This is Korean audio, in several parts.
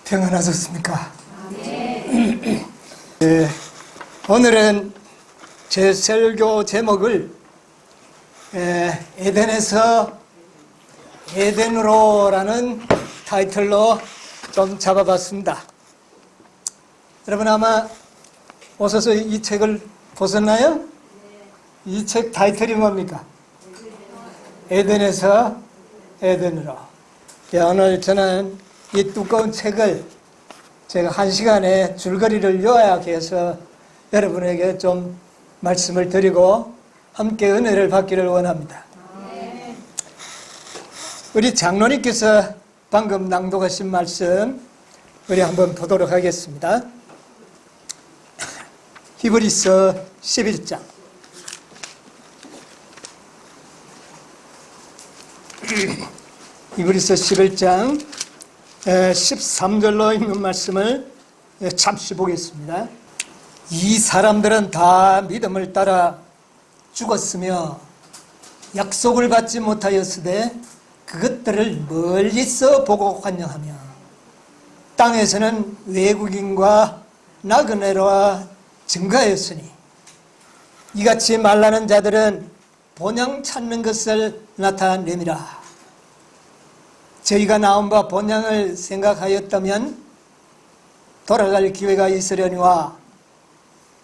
평안하셨습니까? 네, 오늘은 제 설교 제목을 에덴에서 에덴으로라는 타이틀로 좀 잡아봤습니다. 여러분 아마 오셔서 이 책을 보셨나요? 이 책 타이틀이 뭡니까? 에덴에서 에덴으로. 오늘 저는 이 두꺼운 책을 제가 1시간에 줄거리를 요약해서 여러분에게 좀 말씀을 드리고 함께 은혜를 받기를 원합니다. 우리 장로님께서 방금 낭독하신 말씀 우리 한번 보도록 하겠습니다. 히브리서 11장 히브리서 11장 13절로 있는 말씀을 잠시 보겠습니다. 이 사람들은 다 믿음을 따라 죽었으며 약속을 받지 못하였으되 그것들을 멀리서 보고 환영하며 땅에서는 외국인과 나그네로와 증가하였으니 이같이 말라는 자들은 본향 찾는 것을 나타내미라. 저희가 나온 바 본향을 생각하였다면 돌아갈 기회가 있으려니와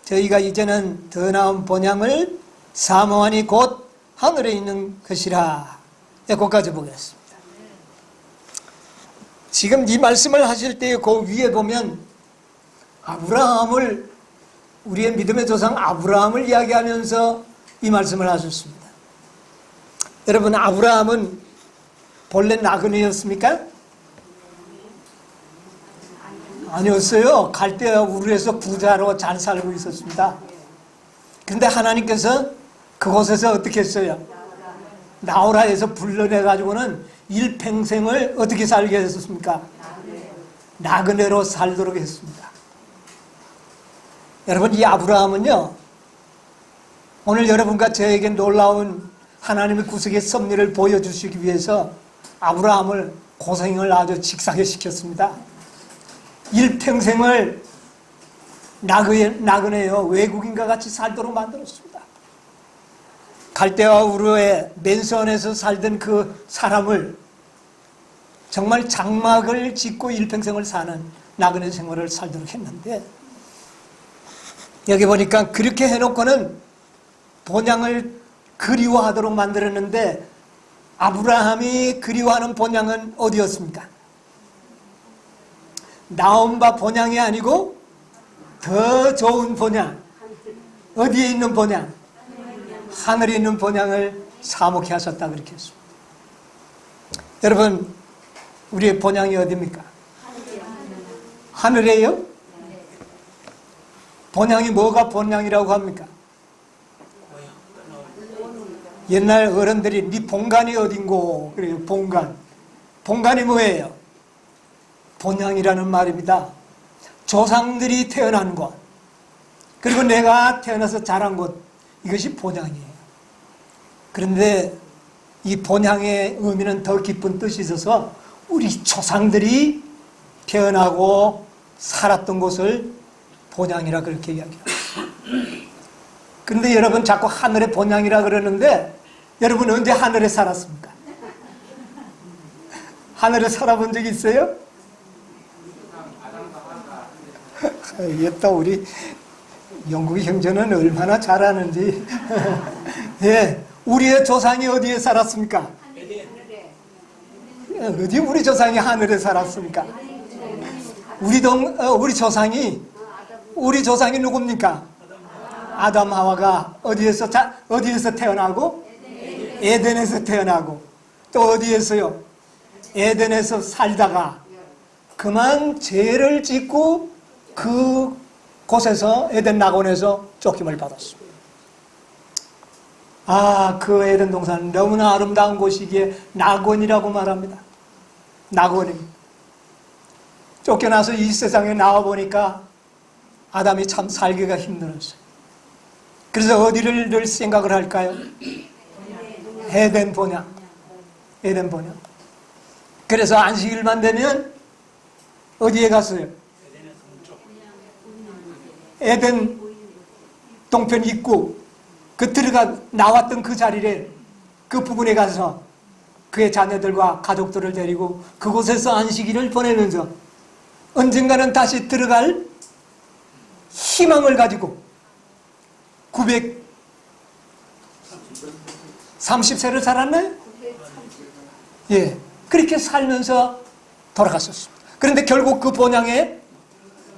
저희가 이제는 더 나은 본향을 사모하니 곧 하늘에 있는 것이라. 거기까지 보겠습니다. 지금 이 말씀을 하실 때 그 위에 보면 아브라함을, 우리의 믿음의 조상 아브라함을 이야기하면서 이 말씀을 하셨습니다. 여러분, 아브라함은 본래 나그네였습니까? 아니었어요. 갈대아 우르에서 부자로 잘 살고 있었습니다. 그런데 하나님께서 그곳에서 어떻게 했어요? 나오라 해서 불러내가지고는 일평생을 어떻게 살게 했었습니까? 나그네로 살도록 했습니다. 여러분, 이 아브라함은요, 오늘 여러분과 저에게 놀라운 하나님의 구속의 섭리를 보여주시기 위해서 아브라함을 고생을 아주 직사게 시켰습니다. 일평생을 나그네요, 외국인과 같이 살도록 만들었습니다. 갈대아 우르의 맨션에서 살던 그 사람을 정말 장막을 짓고 일평생을 사는 나그네 생활을 살도록 했는데, 여기 보니까 그렇게 해놓고는 본향을 그리워하도록 만들었는데, 아브라함이 그리워하는 본향은 어디였습니까? 나온 바 본향이 아니고 더 좋은 본향. 어디에 있는 본향? 하늘에 있는 본향을 사모케 하셨다, 그렇게 했습니다. 여러분, 우리의 본향이 어디입니까? 하늘이에요? 본향이 뭐가 본향이라고 합니까? 옛날 어른들이 네 본관이 어딘고 그래요. 본관이 뭐예요? 본향이라는 말입니다. 조상들이 태어난 곳, 그리고 내가 태어나서 자란 곳, 이것이 본향이에요. 그런데 이 본향의 의미는 더 깊은 뜻이 있어서 우리 조상들이 태어나고 살았던 곳을 본향이라 그렇게 이야기해요. 그런데 여러분 자꾸 하늘의 본향이라 그러는데, 여러분 언제 하늘에 살았습니까? 하늘에 살아본 적 있어요? 이게 또 우리 영국 형제는 얼마나 잘하는지. 예, 우리의 조상이 어디에 살았습니까? 어디 우리 조상이 하늘에 살았습니까? 우리 조상이 누굽니까? 아담 하와가 어디에서 태어나고? 에덴에서 태어나고, 또 어디에서요? 에덴에서 살다가 그만 죄를 짓고 그 곳에서, 에덴 낙원에서 쫓김을 받았습니다. 그 에덴 동산은 너무나 아름다운 곳이기에 낙원이라고 말합니다. 낙원입니다. 쫓겨나서 이 세상에 나와보니까 아담이 참 살기가 힘들었어요. 그래서 어디를 늘 생각을 할까요? 에덴 본향. 그래서 안식일만 되면 어디에 갔어요? 에덴 동편 입구 그 들어가 나왔던 그 자리에 그 부근에 가서 그의 자녀들과 가족들을 데리고 그곳에서 안식일을 보내면서 언젠가는 다시 들어갈 희망을 가지고 930세를 살았나요? 예, 그렇게 살면서 돌아갔었습니다. 그런데 결국 그 본향에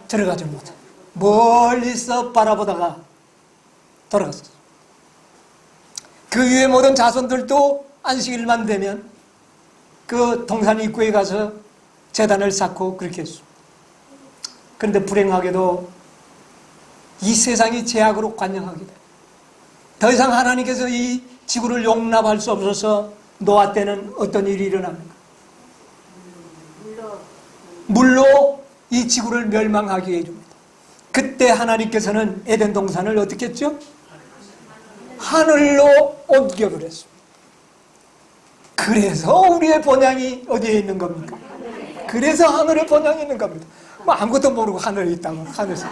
들어가지 못해 멀리서 바라보다가 돌아갔었어요. 그 위에 모든 자손들도 안식일만 되면 그 동산 입구에 가서 제단을 쌓고 그렇게 했습니다. 그런데 불행하게도 이 세상이 죄악으로 관영하게 돼. 더 이상 하나님께서 이 지구를 용납할 수 없어서 노아 때는 어떤 일이 일어납니까? 물로 이 지구를 멸망하게 해줍니다. 그때 하나님께서는 에덴 동산을 어떻게 했죠? 하늘로 옮겨버렸습니다. 그래서 우리의 본향이 어디에 있는 겁니까? 그래서 하늘에 본향이 있는 겁니다. 뭐 아무것도 모르고 하늘에 있다고 하늘에서.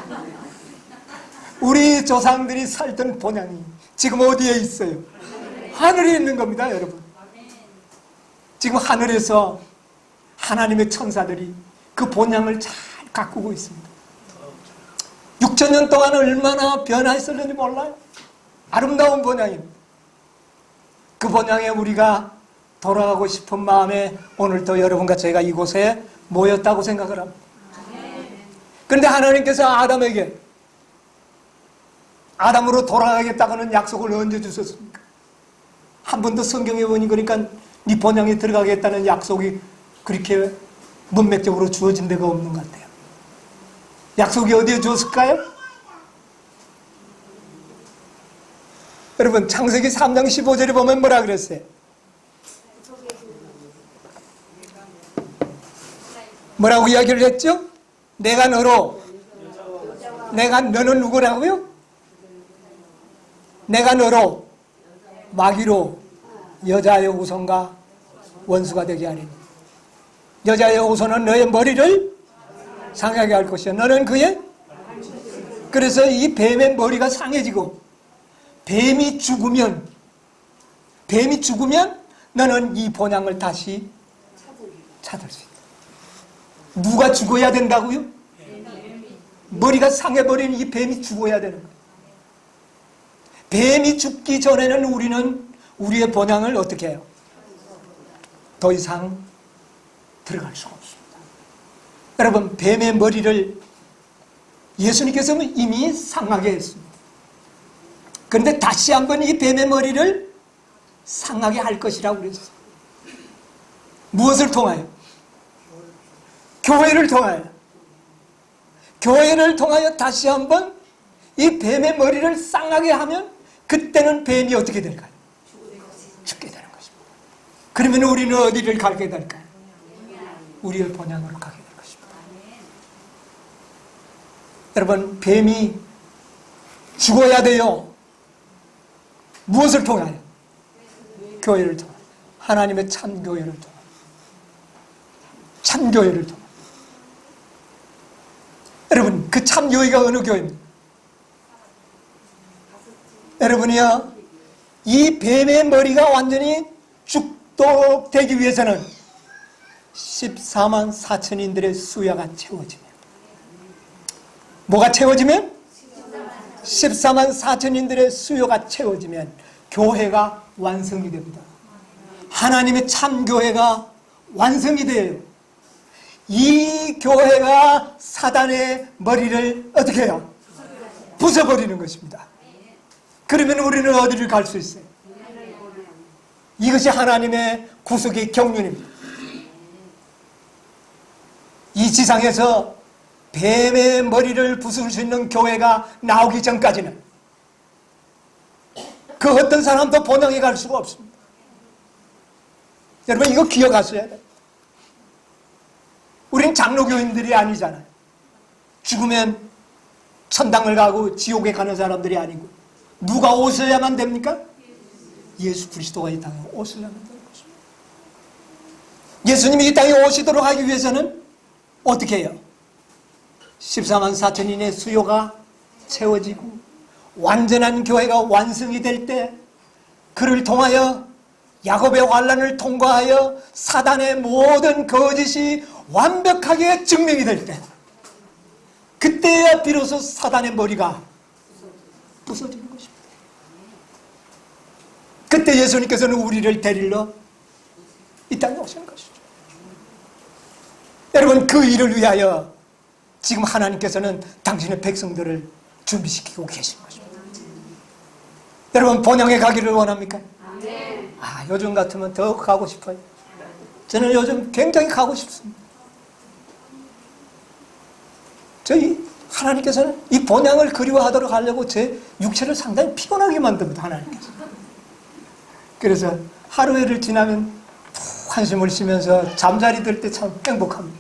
우리 조상들이 살던 본향이 지금 어디에 있어요? 하늘에 있는 겁니다, 여러분. 지금 하늘에서 하나님의 천사들이 그 본향을 잘 가꾸고 있습니다. 6,000년 동안 얼마나 변화했을는지 몰라요. 아름다운 본향입니다. 그 본향에 우리가 돌아가고 싶은 마음에 오늘도 여러분과 제가 이곳에 모였다고 생각을 합니다. 그런데 하나님께서 아담에게 아담으로 돌아가겠다고는 약속을 언제 주셨습니까? 한 번도 성경에 보니 그러니까 네 본향에 들어가겠다는 약속이 그렇게 문맥적으로 주어진 데가 없는 것 같아요. 약속이 어디에 주었을까요? 여러분 창세기 3장 15절에 보면 뭐라 그랬어요? 뭐라고 이야기를 했죠? 너는 누구라고요? 내가 너로 마귀로 여자의 후손과 원수가 되게 하리니 여자의 후손은 너의 머리를 상하게 할 것이야. 너는 그의 그래서 이 뱀의 머리가 상해지고 뱀이 죽으면 너는 이 본향을 다시 찾을 수 있다. 누가 죽어야 된다고요? 머리가 상해버린 이 뱀이 죽어야 되는 거예요. 뱀이 죽기 전에는 우리는 우리의 본향을 어떻게 해요? 더 이상 들어갈 수가 없습니다. 여러분 뱀의 머리를 예수님께서는 이미 상하게 했습니다. 그런데 다시 한번 이 뱀의 머리를 상하게 할 것이라고 그랬어요. 무엇을 통하여? 교회를 통하여 다시 한번 이 뱀의 머리를 상하게 하면 그때는 뱀이 어떻게 될까요? 죽게 되는 것입니다. 그러면 우리는 어디를 가게 될까요? 우리의 본향으로 가게 될 것입니다. 여러분 뱀이 죽어야 돼요. 무엇을 통하여? 교회를 통하여. 하나님의 참교회를 통하여. 참교회를 통하여. 여러분 그 참교회가 어느 교회입니까? 여러분이요 이 뱀의 머리가 완전히 죽도록 되기 위해서는 14만 4천인들의 수야가 채워지면 뭐가 채워지면? 14만 4천인들의 수요가 채워지면 교회가 완성이 됩니다. 하나님의 참교회가 완성이 돼요. 이 교회가 사단의 머리를 어떻게 해요? 부숴버리는 것입니다. 그러면 우리는 어디를 갈 수 있어요? 이것이 하나님의 구속의 경륜입니다. 이 지상에서 뱀의 머리를 부술 수 있는 교회가 나오기 전까지는 그 어떤 사람도 본향에 갈 수가 없습니다. 여러분 이거 기억하셔야 돼요. 우린 장로교인들이 아니잖아요. 죽으면 천당을 가고 지옥에 가는 사람들이 아니고 누가 오셔야만 됩니까? 예수 그리스도가 이 땅에 오셔야만 되는 것입니다. 예수님이 이 땅에 오시도록 하기 위해서는 어떻게 해요? 14만 4천인의 수요가 채워지고 완전한 교회가 완성이 될 때, 그를 통하여 야곱의 환난을 통과하여 사단의 모든 거짓이 완벽하게 증명이 될 때, 그때야 비로소 사단의 머리가 부서지는 것입니다. 그때 예수님께서는 우리를 데리러 이 땅에 오시는 것이죠. 여러분, 그 일을 위하여 지금 하나님께서는 당신의 백성들을 준비시키고 계신 것입니다. 여러분, 본향에 가기를 원합니까? 요즘 같으면 더 가고 싶어요. 저는 요즘 굉장히 가고 싶습니다. 저희 하나님께서는 이 본향을 그리워하도록 하려고 제 육체를 상당히 피곤하게 만듭니다. 하나님께서. 그래서 하루를 지나면 푹 한숨을 쉬면서 잠자리 들 때 참 행복합니다.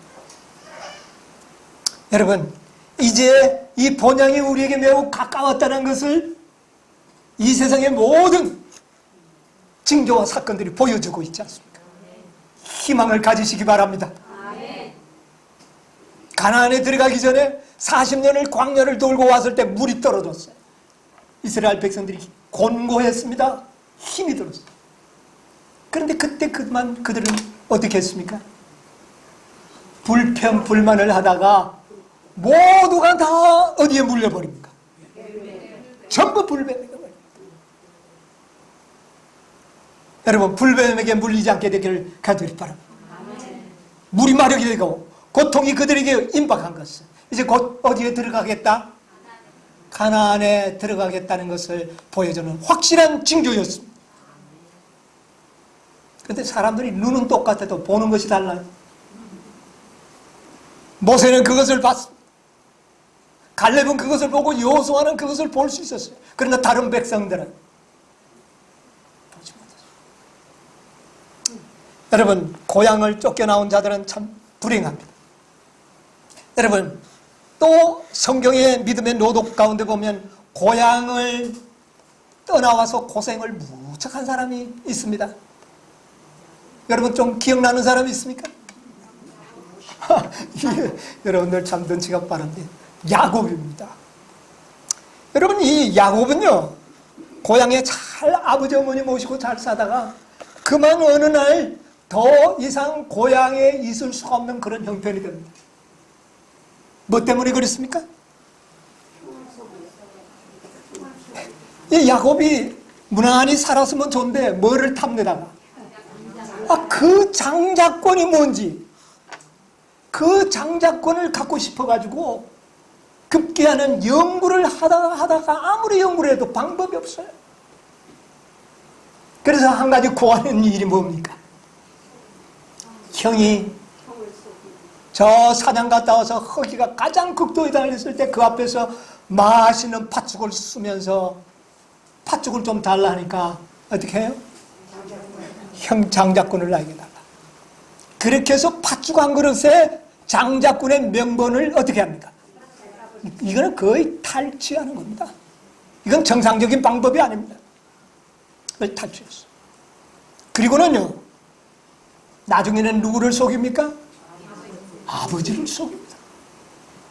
여러분, 이제 이 본향이 우리에게 매우 가까웠다는 것을 이 세상의 모든 징조와 사건들이 보여주고 있지 않습니까? 희망을 가지시기 바랍니다. 가나안에 들어가기 전에 40년을 광야를 돌고 왔을 때 물이 떨어졌어요. 이스라엘 백성들이 곤고했습니다. 힘이 들었어요. 그런데 그때 그들은 어떻게 했습니까? 불평불만을 하다가 모두가 다 어디에 물려버립니까? 전부 불뱀에게 물립니다. 여러분, 불뱀에게 물리지 않게 되기를 간절히 바랍니다. 물이 마력이 되고 고통이 그들에게 임박한 것을, 이제 곧 어디에 들어가겠다? 가나안에 들어가겠다는 것을 보여주는 확실한 징조였습니다. 그런데 사람들이 눈은 똑같아도 보는 것이 달라요. 모세는 그것을 봤습니다. 갈렙은 그것을 보고 여호수아는 그것을 볼 수 있었어요. 그러나 다른 백성들은 보지 못했어요. 여러분, 고향을 쫓겨나온 자들은 참 불행합니다. 여러분, 또 성경의 믿음의 노독 가운데 보면 고향을 떠나와서 고생을 무척 한 사람이 있습니다. 여러분, 좀 기억나는 사람이 있습니까? 여러분들 참 눈치가 빠른데 야곱입니다. 여러분, 이 야곱은요, 고향에 잘 아버지 어머니 모시고 잘 사다가 그만 어느 날 더 이상 고향에 있을 수가 없는 그런 형편이 됩니다. 뭐 때문에 그랬습니까? 이 야곱이 무난히 살았으면 좋은데 뭐를 탐내다가 그 장자권이 뭔지, 그 장자권을 갖고 싶어가지고 급기야는 연구를 하다가 아무리 연구를 해도 방법이 없어요. 그래서 한 가지 구하는 일이 뭡니까? 형이 저 사냥 갔다 와서 허기가 가장 극도에 달했을 때 그 앞에서 맛있는 팥죽을 쓰면서 팥죽을 좀 달라 하니까 어떻게 해요? 형 장자권을 나에게 달라. 그렇게 해서 팥죽 한 그릇에 장자권의 명분을 어떻게 합니까? 이거는 거의 탈취하는 겁니다. 이건 정상적인 방법이 아닙니다. 그걸 탈취했어. 그리고는요, 나중에는 누구를 속입니까? 아버지를 속입니다.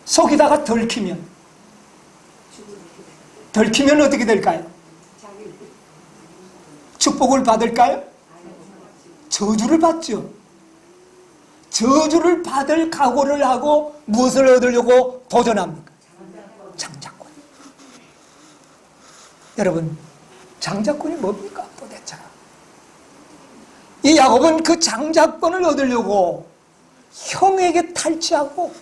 속이다가 덜키면 어떻게 될까요? 축복을 받을까요? 저주를 받죠. 저주를 받을 각오를 하고 무엇을 얻으려고 도전합니까? 장자권. 여러분, 장자권이 뭡니까? 도대체 이 야곱은 그 장자권을 얻으려고 형에게 탈취하고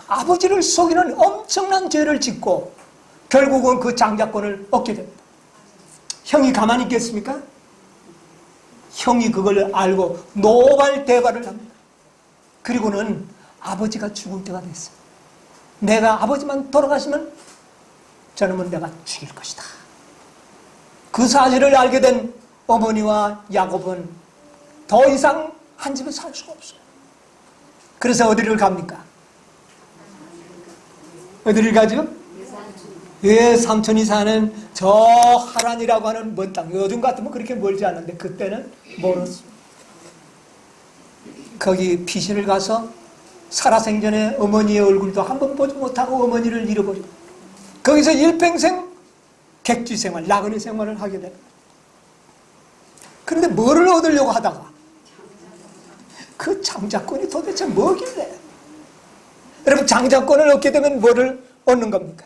아버지를 속이는 엄청난 죄를 짓고 결국은 그 장자권을 얻게 됩니다. 형이 가만히 있겠습니까? 형이 그걸 알고 노발대발을 합니다. 그리고는 아버지가 죽을 때가 됐어요. 내가 아버지만 돌아가시면 저놈은 내가 죽일 것이다. 그 사실을 알게 된 어머니와 야곱은 더 이상 한 집에 살 수가 없어요. 그래서 어디를 갑니까? 어디를 가죠? 삼촌이 사는 저 하란이라고 하는 먼 땅. 요즘 같으면 그렇게 멀지 않은데 그때는 멀었습니다. 거기 피신을 가서 살아생전에 어머니의 얼굴도 한 번 보지 못하고 어머니를 잃어버리고 거기서 일평생 객지 생활, 나그네 생활을 하게 되는 거예요. 그런데 뭐를 얻으려고 하다가 그 장자권이 도대체 뭐길래? 여러분, 장자권을 얻게 되면 뭐를 얻는 겁니까?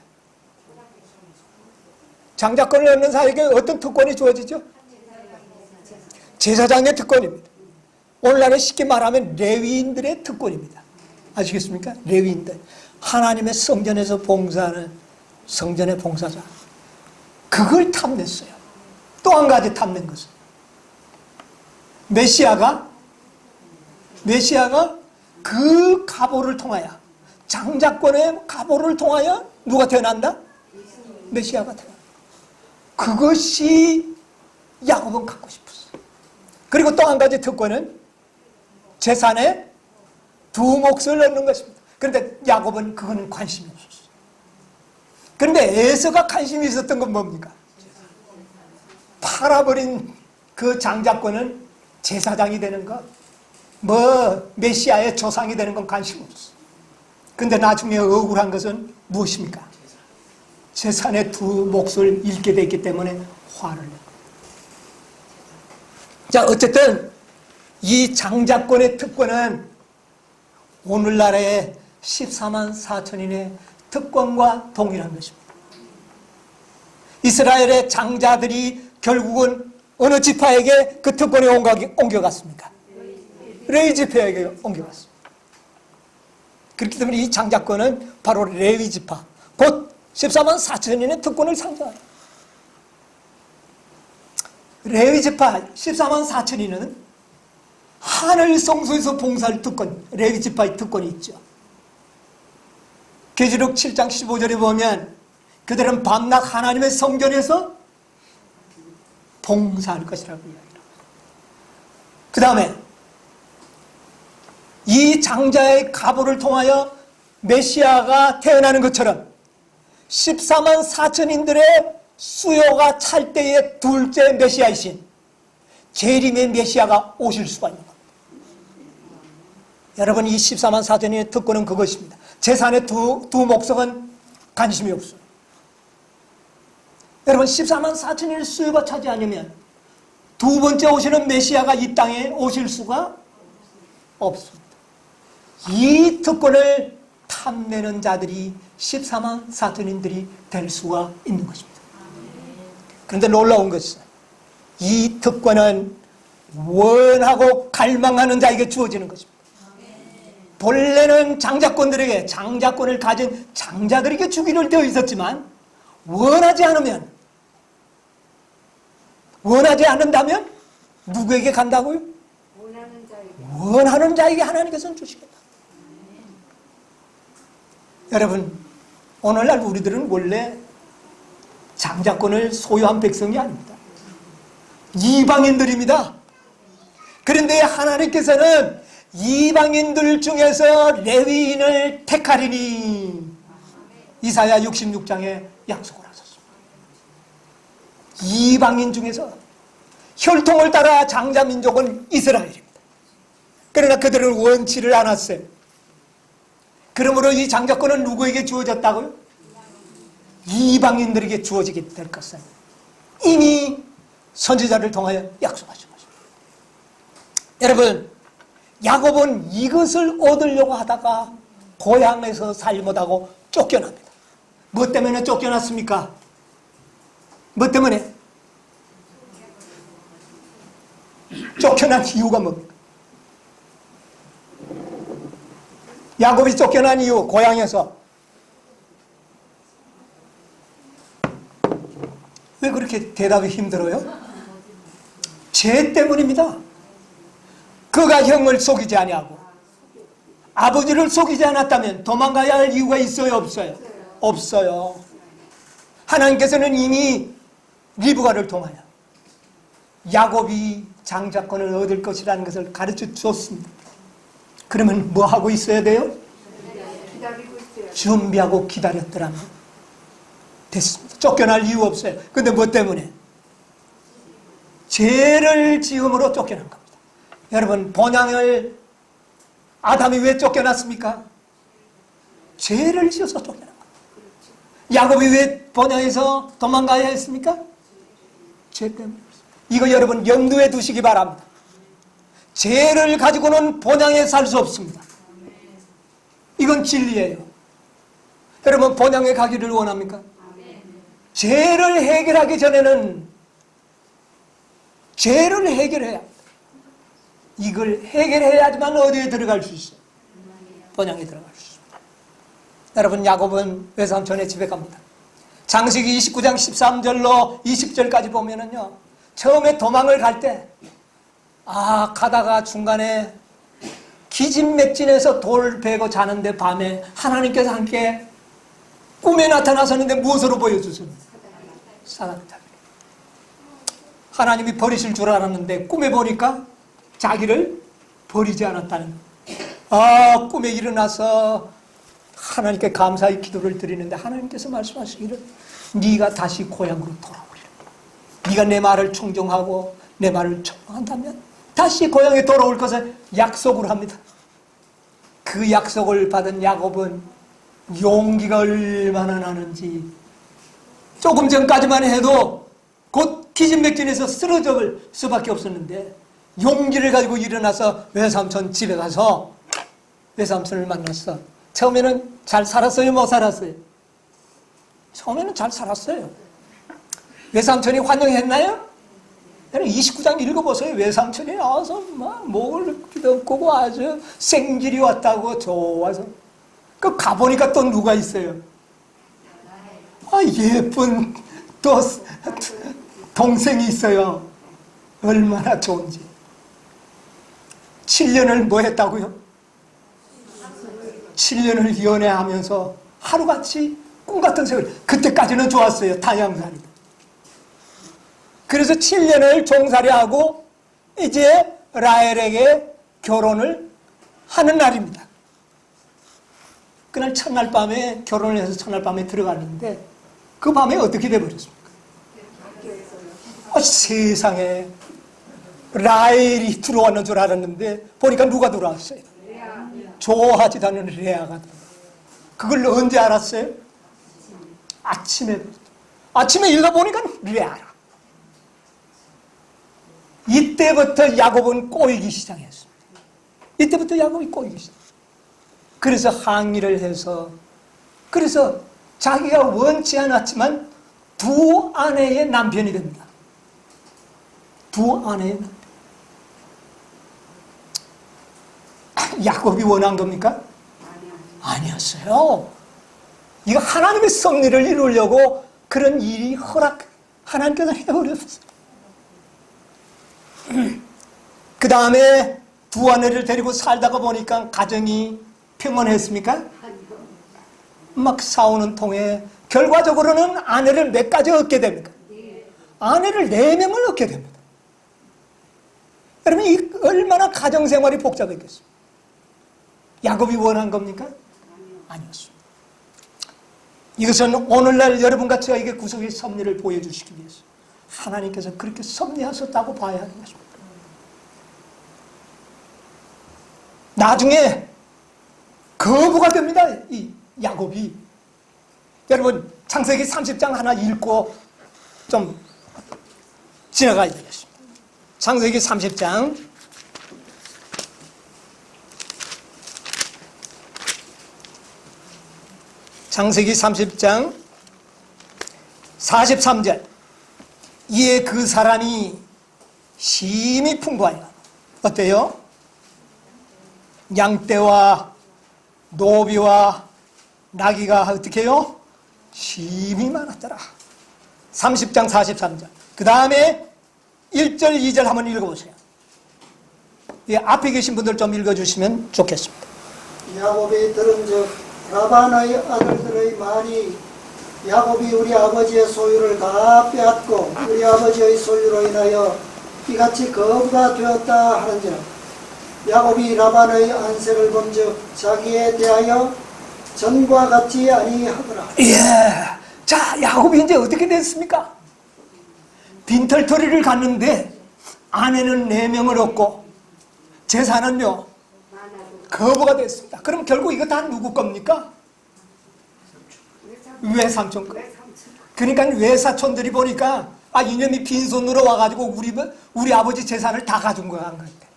장자권을 얻는 사에게 어떤 특권이 주어지죠? 제사장의 특권입니다. 오늘날에 쉽게 말하면 레위인들의 특권입니다. 아시겠습니까? 레위인들. 하나님의 성전에서 봉사하는 성전의 봉사자. 그걸 탐냈어요. 또 한 가지 탐낸 것은 메시아가 그 가보를 통하여, 장자권의 가보를 통하여 누가 태어난다? 메시아가 태어난다. 그것이 야곱은 갖고 싶었어요. 그리고 또 한 가지 특권은 재산의 두 몫을 얻는 것입니다. 그런데 야곱은 그거는 관심이 없었어요. 그런데 에서가 관심이 있었던 건 뭡니까? 팔아버린 그 장자권은 제사장이 되는 것, 메시아의 조상이 되는 건 관심 없었어요. 그런데 나중에 억울한 것은 무엇입니까? 재산의 두 몫을 잃게 됐기 때문에 화를 냈어요. 자, 어쨌든 이 장자권의 특권은 오늘날의 14만 4천인의 특권과 동일한 것입니다. 이스라엘의 장자들이 결국은 어느 지파에게 그 특권이 옮겨갔습니까? 레위 지파에게 옮겨갔습니다. 그렇기 때문에 이 장자권은 바로 레위 지파, 곧 14만 4천인의 특권을 상징합니다. 레위 지파 14만 4천인은 하늘 성소에서 봉사할 특권, 레위 지파의 특권이 있죠. 계시록 7장 15절에 보면 그들은 밤낮 하나님의 성전에서 봉사할 것이라고 이야기합니다. 그 다음에 이 장자의 가보를 통하여 메시아가 태어나는 것처럼 14만 4천인들의 수요가 찰 때의 둘째 메시아이신 재림의 메시아가 오실 수가 있는 겁니다. 여러분, 이 14만 4천인의 특권은 그것입니다. 재산의 두 목석은 관심이 없어요. 여러분, 14만 4천인의 수요가 차지 않으면 두 번째 오시는 메시아가 이 땅에 오실 수가 없습니다. 이 특권을 탐내는 자들이 14만 4천인들이 될 수가 있는 것입니다. 그런데 놀라운 것은 이 특권은 원하고 갈망하는 자에게 주어지는 것입니다. 본래는 장자권들에게, 장자권을 가진 장자들에게 주기로 되어 있었지만 원하지 않는다면 누구에게 간다고요? 원하는 자에게 하나님께서는 주시겠다. 여러분, 오늘날 우리들은 원래 장자권을 소유한 백성이 아닙니다. 이방인들입니다. 그런데 하나님께서는 이방인들 중에서 레위인을 택하리니 이사야 66장에 약속을 하셨습니다. 이방인 중에서 혈통을 따라 장자민족은 이스라엘입니다. 그러나 그들은 원치를 않았어요. 그러므로 이 장자권은 누구에게 주어졌다고요? 이방인들에게 주어지게 될 것은 이미 선지자를 통하여 약속하신 것입니다. 여러분, 야곱은 이것을 얻으려고 하다가 고향에서 살지 못하고 쫓겨납니다. 뭐 때문에 쫓겨났습니까? 뭐 때문에? 쫓겨난 이유가 뭡니까? 야곱이 쫓겨난 이유, 고향에서 왜 그렇게 대답이 힘들어요? 죄 때문입니다. 그가 형을 속이지 아니하고 아버지를 속이지 않았다면 도망가야 할 이유가 있어요, 없어요? 없어요. 하나님께서는 이미 리브가를 통하여 야곱이 장자권을 얻을 것이라는 것을 가르쳐 주었습니다. 그러면 뭐 하고 있어야 돼요? 준비하고 기다렸더라면 됐습니다. 쫓겨날 이유 없어요. 근데 뭐 때문에? 죄를 지음으로 쫓겨난 겁니다. 여러분, 본향을 아담이 왜 쫓겨났습니까? 죄를 지어서 쫓겨난 거예요. 야곱이 왜 본향에서 도망가야 했습니까? 죄 때문에. 이거 여러분 염두에 두시기 바랍니다. 죄를 가지고는 본향에 살 수 없습니다. 이건 진리예요. 여러분 본향에 가기를 원합니까? 죄를 해결하기 전에는 죄를 해결해야 합니다. 이걸 해결해야지만 어디에 들어갈 수 있어요? 본향에 들어갈 수 있습니다. 여러분 야곱은 외삼촌의 집에 갑니다. 창세기 29장 13절로 20절까지 보면은요, 처음에 도망을 갈 때 가다가 중간에 기진맥진해서 돌 베고 자는데 밤에 하나님께서 함께 꿈에 나타나셨는데 무엇으로 보여주셨습니까? 사단이다. 하나님이 버리실 줄 알았는데 꿈에 보니까 자기를 버리지 않았다는 거예요. 꿈에 일어나서 하나님께 감사의 기도를 드리는데 하나님께서 말씀하시기를 네가 다시 고향으로 돌아오리라. 네가 내 말을 청종하고 내 말을 청종한다면 다시 고향에 돌아올 것을 약속을 합니다. 그 약속을 받은 야곱은 용기가 얼마나 나는지 조금 전까지만 해도 곧 기진맥진해서 쓰러질 수밖에 없었는데 용기를 가지고 일어나서 외삼촌 집에 가서 외삼촌을 만났어. 처음에는 잘 살았어요? 못 살았어요? 처음에는 잘 살았어요. 외삼촌이 환영했나요? 29장 읽어보세요. 외삼촌이 나와서 목을 끄고 아주 생길이 왔다고 좋아서. 그 가보니까 또 누가 있어요? 예쁜 또 동생이 있어요. 얼마나 좋은지. 7년을 뭐 했다고요? 7년을 연애하면서 하루같이 꿈같은 세월. 그때까지는 좋았어요. 타양살이. 그래서 7년을 종살이하고 이제 라헬에게 결혼을 하는 날입니다. 그날 첫날 밤에 결혼을 해서 첫날 밤에 들어갔는데 그 밤에 어떻게 돼버렸습니까? 세상에 라헬이 들어왔는 줄 알았는데 보니까 누가 들어왔어요? 좋아하지도 않는 레아가. 그걸 언제 알았어요? 아침에 읽어보니까 레아라. 이때부터 야곱은 꼬이기 시작했습니다. 이때부터 야곱이 꼬이기 시작했습니다. 그래서 항의를 해서 그래서 자기가 원치 않았지만 두 아내의 남편이 됩니다. 두 아내의 남편. 야곱이 원한 겁니까? 아니었어요. 이거 하나님의 섭리를 이루려고 그런 일이 하나님께서 해버렸어요. 그 다음에 두 아내를 데리고 살다가 보니까 가정이 평온했습니까? 막 싸우는 통에 결과적으로는 아내를 몇 가지 얻게 됩니까? 아내를 4명을 얻게 됩니다. 여러분, 이 얼마나 가정생활이 복잡했겠어요? 야곱이 원한 겁니까? 아니었습니다. 이것은 오늘날 여러분과 저에게 구속의 섭리를 보여주시기 위해서 하나님께서 그렇게 섭리하셨다고 봐야 하는 것입니다. 나중에 거부가 됩니다. 이 야곱이. 여러분 창세기 30장 하나 읽고 좀 지나가야 되겠습니다. 창세기 30장 창세기 30장 43절. 이에 그 사람이 심히 풍부하여 어때요? 양떼와 노비와 나귀가 어떻게 해요? 심히 많았더라. 30장 43절. 그 다음에 1절 2절 한번 읽어보세요. 예, 앞에 계신 분들 좀 읽어주시면 좋겠습니다. 야곱이 들은즉 라반의 아들들의 말이 야곱이 우리 아버지의 소유를 다 빼앗고 우리 아버지의 소유로 인하여 이같이 거부가 되었다 하는지라. 야곱이 라반의 안색을 본즉 자기에 대하여 전과 같지 아니하더라. 예. 자, 야곱이 이제 어떻게 됐습니까? 빈털터리를 갔는데 아내는 4명을 얻고 재산은요 거부가 됐습니다. 그럼 결국 이거 다 누구 겁니까? 외삼촌 거. 그러니까 외사촌들이 보니까 이놈이 빈손으로 와가지고 우리 아버지 재산을 다 가진 거야 한 건데.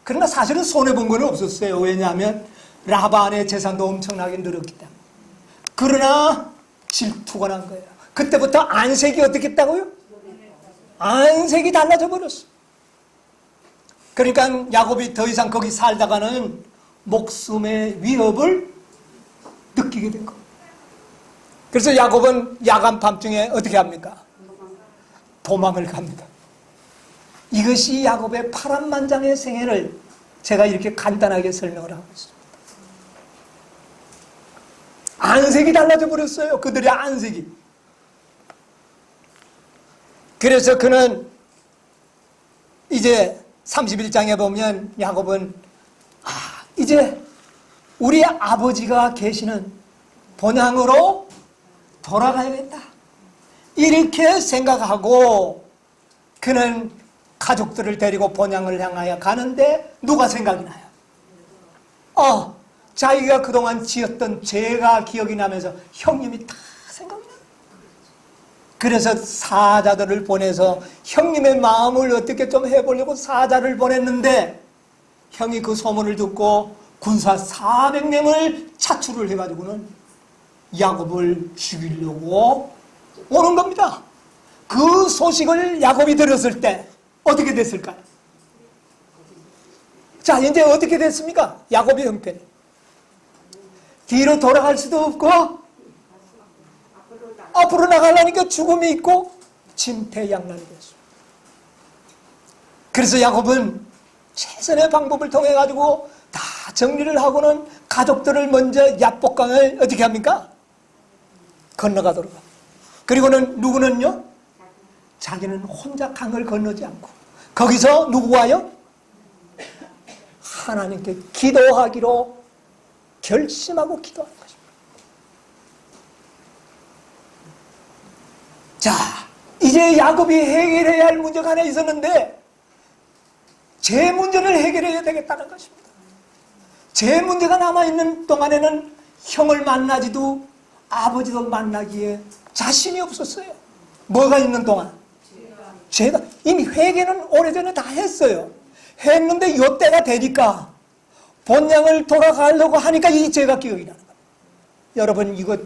그러나 사실은 손해본 건 없었어요. 왜냐하면 라반의 재산도 엄청나게 늘었기 때문에. 그러나 질투가 난 거예요. 그때부터 안색이 어떻게 했다고요? 안색이 달라져 버렸어. 그러니까 야곱이 더 이상 거기 살다가는 목숨의 위협을 느끼게 된 겁니다. 그래서 야곱은 야간 밤중에 어떻게 합니까? 도망을 갑니다. 이것이 야곱의 파란만장의 생애를 제가 이렇게 간단하게 설명을 하고 있습니다. 안색이 달라져 버렸어요. 그들의 안색이. 그래서 그는 이제 31장에 보면 야곱은 이제 우리 아버지가 계시는 본향으로 돌아가야겠다. 이렇게 생각하고 그는 가족들을 데리고 본향을 향하여 가는데 누가 생각이 나요? 자기가 그동안 지었던 죄가 기억이 나면서 형님이 다 생각나요. 그래서 사자들을 보내서 형님의 마음을 어떻게 좀 해보려고 사자를 보냈는데 형이 그 소문을 듣고 군사 400명을 차출을 해가지고는 야곱을 죽이려고 오는 겁니다. 그 소식을 야곱이 들었을 때 어떻게 됐을까요? 자, 이제 어떻게 됐습니까? 야곱의 형편이. 뒤로 돌아갈 수도 없고 앞으로 나가려니까 죽음이 있고 진퇴양난이 됐습니다. 그래서 야곱은 최선의 방법을 통해 가지고 다 정리를 하고는 가족들을 먼저 야복강을 어떻게 합니까? 건너가도록 합니다. 그리고는 누구는요? 자기는 혼자 강을 건너지 않고 거기서 누구와요? 하나님께 기도하기로 결심하고 기도하는 것입니다. 자, 이제 야곱이 해결해야 할 문제가 하나 있었는데 제 문제를 해결해야 되겠다는 것입니다. 제 문제가 남아있는 동안에는 형을 만나지도 아버지도 만나기에 자신이 없었어요. 뭐가 있는 동안? 죄가. 이미 회개는 오래전에 다 했어요. 했는데 요때가 되니까 본향을 돌아가려고 하니까 이 죄가 기억이 나는 거예요. 여러분, 이거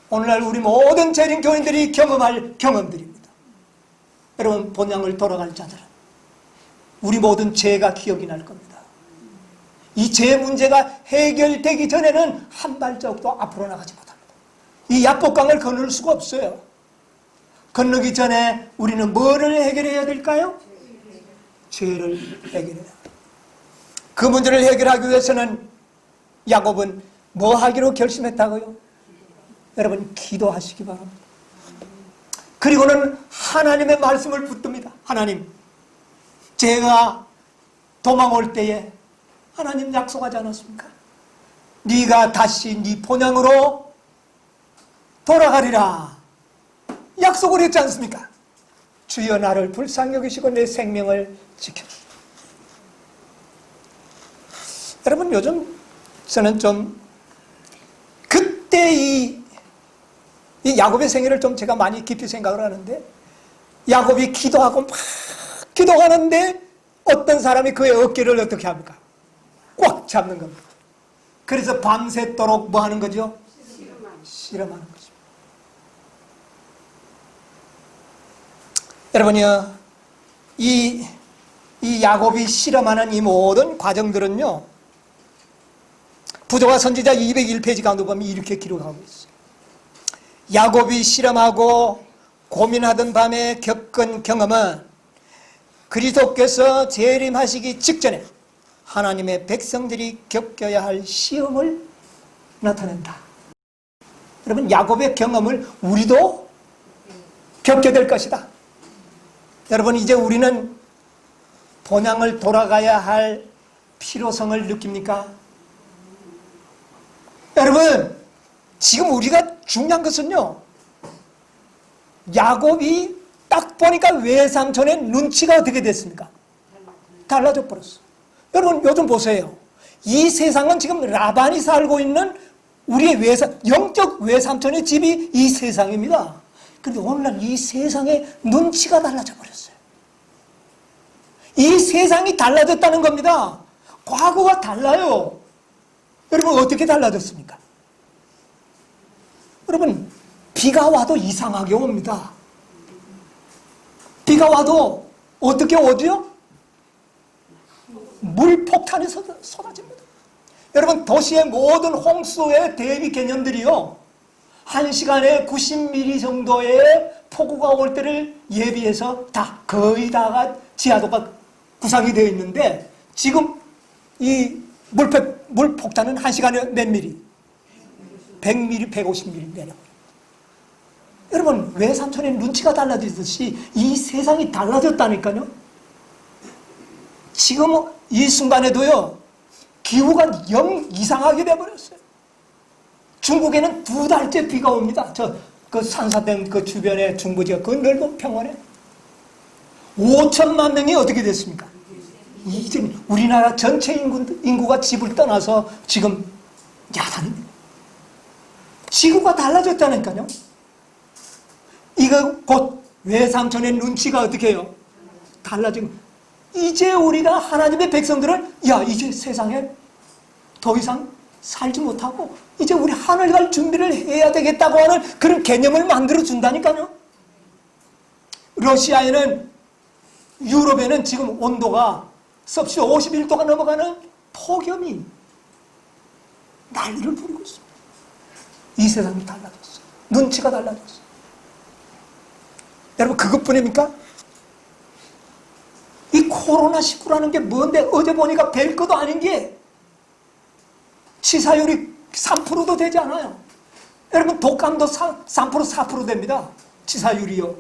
오늘날 우리 모든 재림 교인들이 경험할 경험들입니다. 여러분, 본향을 돌아갈 자들은 우리 모든 죄가 기억이 날 겁니다. 이 죄 문제가 해결되기 전에는 한 발자국도 앞으로 나가지 못합니다. 이 야복강을 건널 수가 없어요. 건너기 전에 우리는 뭐를 해결해야 될까요? 죄를 해결해야 돼요. 그 문제를 해결하기 위해서는 야곱은 뭐 하기로 결심했다고요? 여러분, 기도하시기 바랍니다. 그리고는 하나님의 말씀을 붙듭니다. 하나님, 제가 도망 올 때에 하나님 약속하지 않았습니까? 네가 다시 네 본향으로 돌아가리라 약속을 했지 않습니까? 주여 나를 불쌍히 여기시고 내 생명을 지켜주시오. 여러분, 요즘 저는 좀 그때 이 야곱의 생애를 좀 제가 많이 깊이 생각을 하는데, 야곱이 기도하고 막 기도하는데 어떤 사람이 그의 어깨를 어떻게 합니까? 꽉 잡는 겁니다. 그래서 밤새도록 뭐 하는 거죠? 실험하는 거죠. 여러분요, 이 야곱이 실험하는 이 모든 과정들은요, 부조와 선지자 201페이지 가운데 보면 이렇게 기록하고 있어요. 야곱이 실험하고 고민하던 밤에 겪은 경험은 그리스도께서 재림하시기 직전에 하나님의 백성들이 겪어야 할 시험을 나타낸다. 여러분, 야곱의 경험을 우리도 겪게 될 것이다. 여러분, 이제 우리는 본향을 돌아가야 할 필요성을 느낍니까? 여러분, 지금 우리가 중요한 것은요, 야곱이 딱 보니까 외삼촌의 눈치가 어떻게 됐습니까? 달라져 버렸어. 여러분, 요즘 보세요. 이 세상은 지금 라반이 살고 있는 우리의 영적 외삼촌의 집이 이 세상입니다. 그런데 오늘날 이 세상의 눈치가 달라져 버렸어요. 이 세상이 달라졌다는 겁니다. 과거가 달라요. 여러분 어떻게 달라졌습니까? 여러분 비가 와도 이상하게 옵니다. 비가 와도 어떻게 오죠? 물폭탄이 쏟아집니다. 여러분 도시의 모든 홍수의 대비 개념들이요 1시간에 90mm 정도의 폭우가 올 때를 예비해서 거의 다가 지하도가 구성이 되어 있는데 지금 이 물폭탄은 1시간에 몇 미리? 100mm, 150mm 내려요. 여러분 외삼촌의 눈치가 달라지듯이 이 세상이 달라졌다니까요. 지금 이 순간에도요 기후가 영 이상하게 돼버렸어요. 중국에는 2달째 비가 옵니다. 그 산사댐 그 주변에 중부지가 그 넓은 평원에 5천만 명이 어떻게 됐습니까? 이제 우리나라 전체 인구가 집을 떠나서 지금 야단입니다. 지구가 달라졌다니까요. 이거 곧 외삼촌의 눈치가 어떻게 해요? 달라지고 이제 우리가 하나님의 백성들은 이제 세상에 더 이상 살지 못하고 이제 우리 하늘 갈 준비를 해야 되겠다고 하는 그런 개념을 만들어 준다니까요. 러시아에는 유럽에는 지금 온도가 섭씨 51도가 넘어가는 폭염이 난리를 부리고 있습니다. 이 세상이 달라졌어요. 눈치가 달라졌어요. 여러분 그것뿐입니까? 이 코로나19라는 게 뭔데 어제 보니까 별것도 아닌 게 치사율이 3%도 되지 않아요. 여러분 독감도 3% 4% 됩니다. 치사율이요.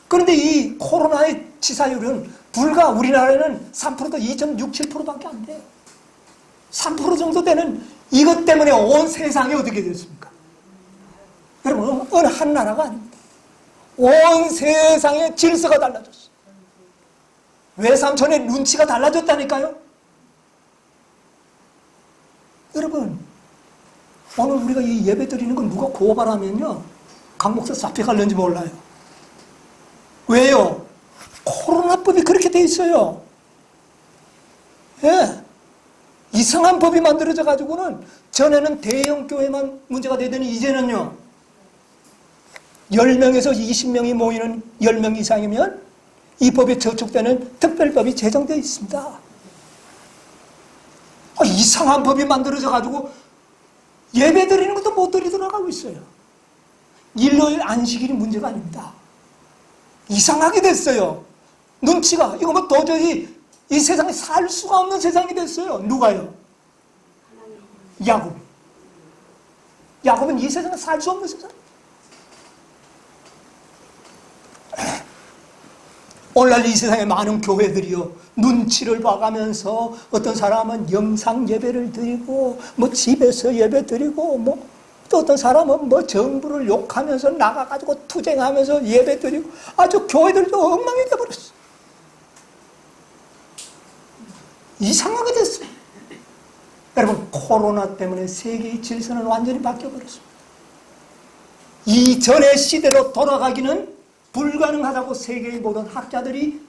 그런데 이 코로나의 치사율은 불과 우리나라에는 3%도 2.67%밖에 안 돼요. 3% 정도 되는 이것 때문에 온 세상이 어떻게 됐습니까? 여러분 어느 한 나라가 아닙니다. 온 세상의 질서가 달라졌어요. 외삼촌의 눈치가 달라졌다니까요. 여러분 오늘 우리가 이 예배 드리는 건 누가 고발하면요 강 목사 잡혀갈는지 몰라요. 왜요? 코로나법이 그렇게 돼 있어요. 예. 이상한 법이 만들어져 가지고는 전에는 대형 교회만 문제가 되더니 이제는요 10명에서 20명이 모이는 10명 이상이면 이 법에 저촉되는 특별법이 제정되어 있습니다. 이상한 법이 만들어져 가지고 예배 드리는 것도 못 드리도록 하고 있어요. 일요일 안식일이 문제가 아닙니다. 이상하게 됐어요. 눈치가 이거 뭐 도저히 이 세상에 살 수가 없는 세상이 됐어요. 누가요? 야곱. 야곱은 이 세상에 살 수 없는 세상. 오늘날 이 세상에 많은 교회들이요 눈치를 봐가면서 어떤 사람은 영상 예배를 드리고 뭐 집에서 예배 드리고 또 어떤 사람은 정부를 욕하면서 나가가지고 투쟁하면서 예배 드리고 아주 교회들도 엉망이 돼버렸어. 이상하게 됐어요. 여러분 코로나 때문에 세계의 질서는 완전히 바뀌어버렸습니다. 이전의 시대로 돌아가기는 불가능하다고 세계의 모든 학자들이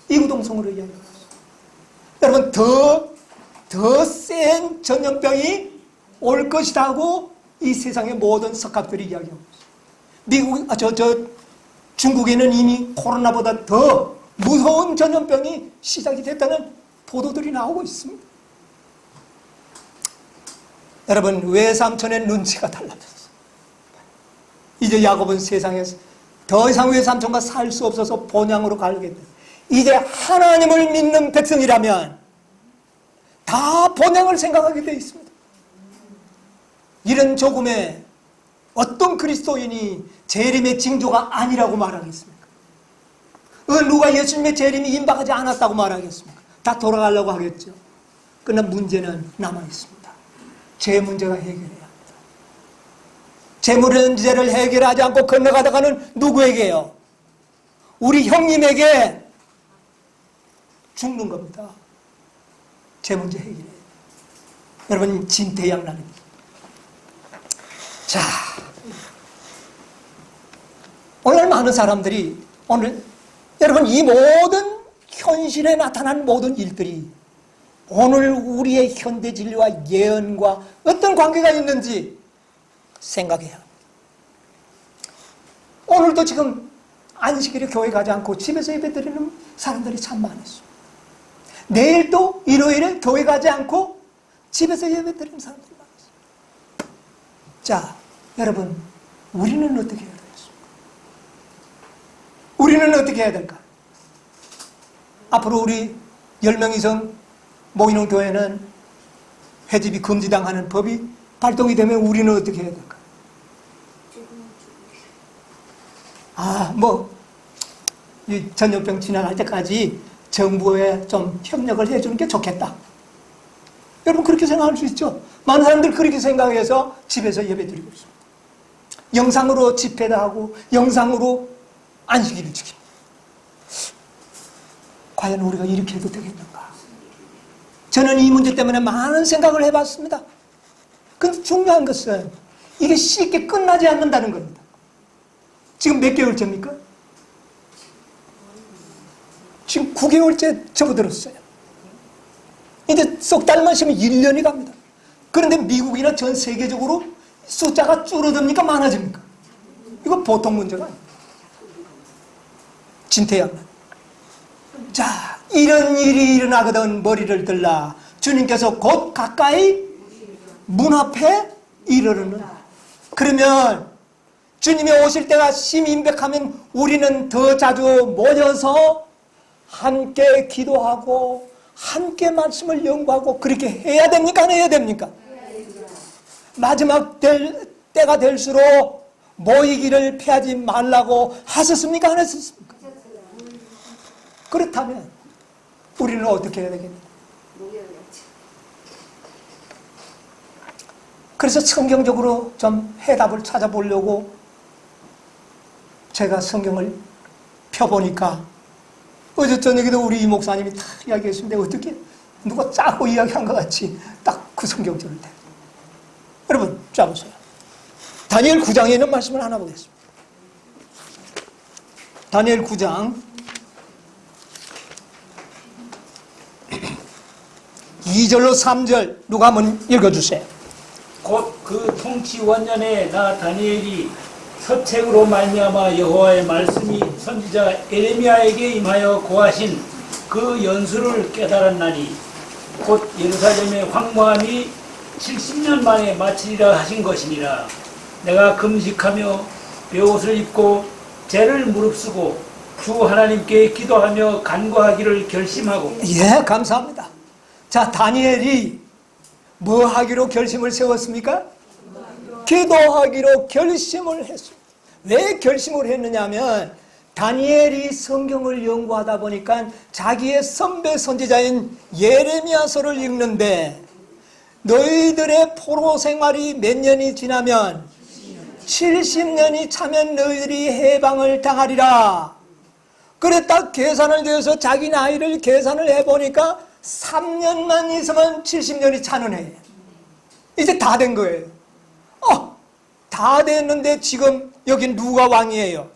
이구동성으로 이야기합니다. 여러분 더 센 전염병이 올 것이라고 이 세상의 모든 석학들이 이야기하고 있어요. 중국에는 이미 코로나보다 더 무서운 전염병이 시작이 됐다는 보도들이 나오고 있습니다. 여러분 외삼촌의 눈치가 달라졌어요. 이제 야곱은 세상에서 더 이상 외삼촌과 살 수 없어서 본향으로 가겠다. 이제 하나님을 믿는 백성이라면 다 본향을 생각하게 되어 있습니다. 이런 조금에 어떤 그리스도인이 재림의 징조가 아니라고 말하겠습니까? 누가 예수님의 재림이 임박하지 않았다고 말하겠습니까? 다 돌아가려고 하겠죠. 그러나 문제는 남아있습니다. 제 문제가 해결해야 합니다. 제 문제를 해결하지 않고 건너가다가는 누구에게요? 우리 형님에게 죽는 겁니다. 제 문제 해결해야 돼요. 여러분, 진퇴양난입니다. 자, 오늘 많은 사람들이 여러분, 이 모든 현실에 나타난 모든 일들이 오늘 우리의 현대 진리와 예언과 어떤 관계가 있는지 생각해야 합니다. 오늘도 지금 안식일에 교회 가지 않고 집에서 예배드리는 사람들이 참 많았어요. 내일도 일요일에 교회 가지 않고 집에서 예배드리는 사람들이 많았어요. 자, 여러분, 우리는 어떻게 해야 되겠습니까? 우리는 어떻게 해야 될까? 앞으로 우리 10명 이상 모이는 교회는 회집이 금지당하는 법이 발동이 되면 우리는 어떻게 해야 될까? 이 전염병 지나갈 때까지 정부에 좀 협력을 해주는 게 좋겠다. 여러분, 그렇게 생각할 수 있죠? 많은 사람들 그렇게 생각해서 집에서 예배 드리고 있습니다. 영상으로 집회도 하고 영상으로 안식일을 지킵니다. 과연 우리가 이렇게 해도 되겠는가? 저는 이 문제 때문에 많은 생각을 해봤습니다. 근데 중요한 것은 이게 쉽게 끝나지 않는다는 겁니다. 지금 몇 개월째입니까? 지금 9개월째 접어들었어요. 이제 석 달만 쉬면 1년이 갑니다. 그런데 미국이나 전 세계적으로 숫자가 줄어듭니까? 많아집니까? 이거 보통 문제가 아닙니다. 진퇴양난. 자, 이런 일이 일어나거든 머리를 들라. 주님께서 곧 가까이 문 앞에 이르르는. 그러면 주님이 오실 때가 심임백하면 우리는 더 자주 모여서 함께 기도하고 함께 말씀을 연구하고 그렇게 해야 됩니까? 안 해야 됩니까? 마지막 때가 될수록 모이기를 피하지 말라고 하셨습니까? 안 하셨습니까? 그렇다면 우리는 어떻게 해야 되겠습니까? 그래서 성경적으로 좀 해답을 찾아보려고 제가 성경을 펴보니까 어제 저녁에도 우리 이 목사님이 다 이야기했는데 어떻게 누가 짜고 이야기한 것 같이 딱 그 성경절을 대. 여러분 짜보세요. 다니엘 9장에 있는 말씀을 하나 보겠습니다. 다니엘 9장 2절로 3절 누가 한번 읽어주세요. 곧 그 통치 원년에 나 다니엘이 서책으로 말미암아 여호와의 말씀이 선지자 에레미야에게 임하여 고하신 그 연수를 깨달았나니 곧 예루살렘의 황무함이 70년 만에 마치리라 하신 것이니라. 내가 금식하며 베옷을 입고 죄를 무릅쓰고 주 하나님께 기도하며 간구하기를 결심하고. 예, 감사합니다. 자, 다니엘이 뭐 하기로 결심을 세웠습니까? 기도하기로 결심을 했습니다. 왜 결심을 했느냐면 다니엘이 성경을 연구하다 보니까 자기의 선배 선지자인 예레미야서를 읽는데 너희들의 포로 생활이 몇 년이 지나면 70년이 차면 너희들이 해방을 당하리라. 그래 딱 계산을 되어서 자기 나이를 계산을 해보니까 3년만 있으면 70년이 차는 해예요. 이제 다 된 거예요. 다 됐는데 지금 여기 누가 왕이에요?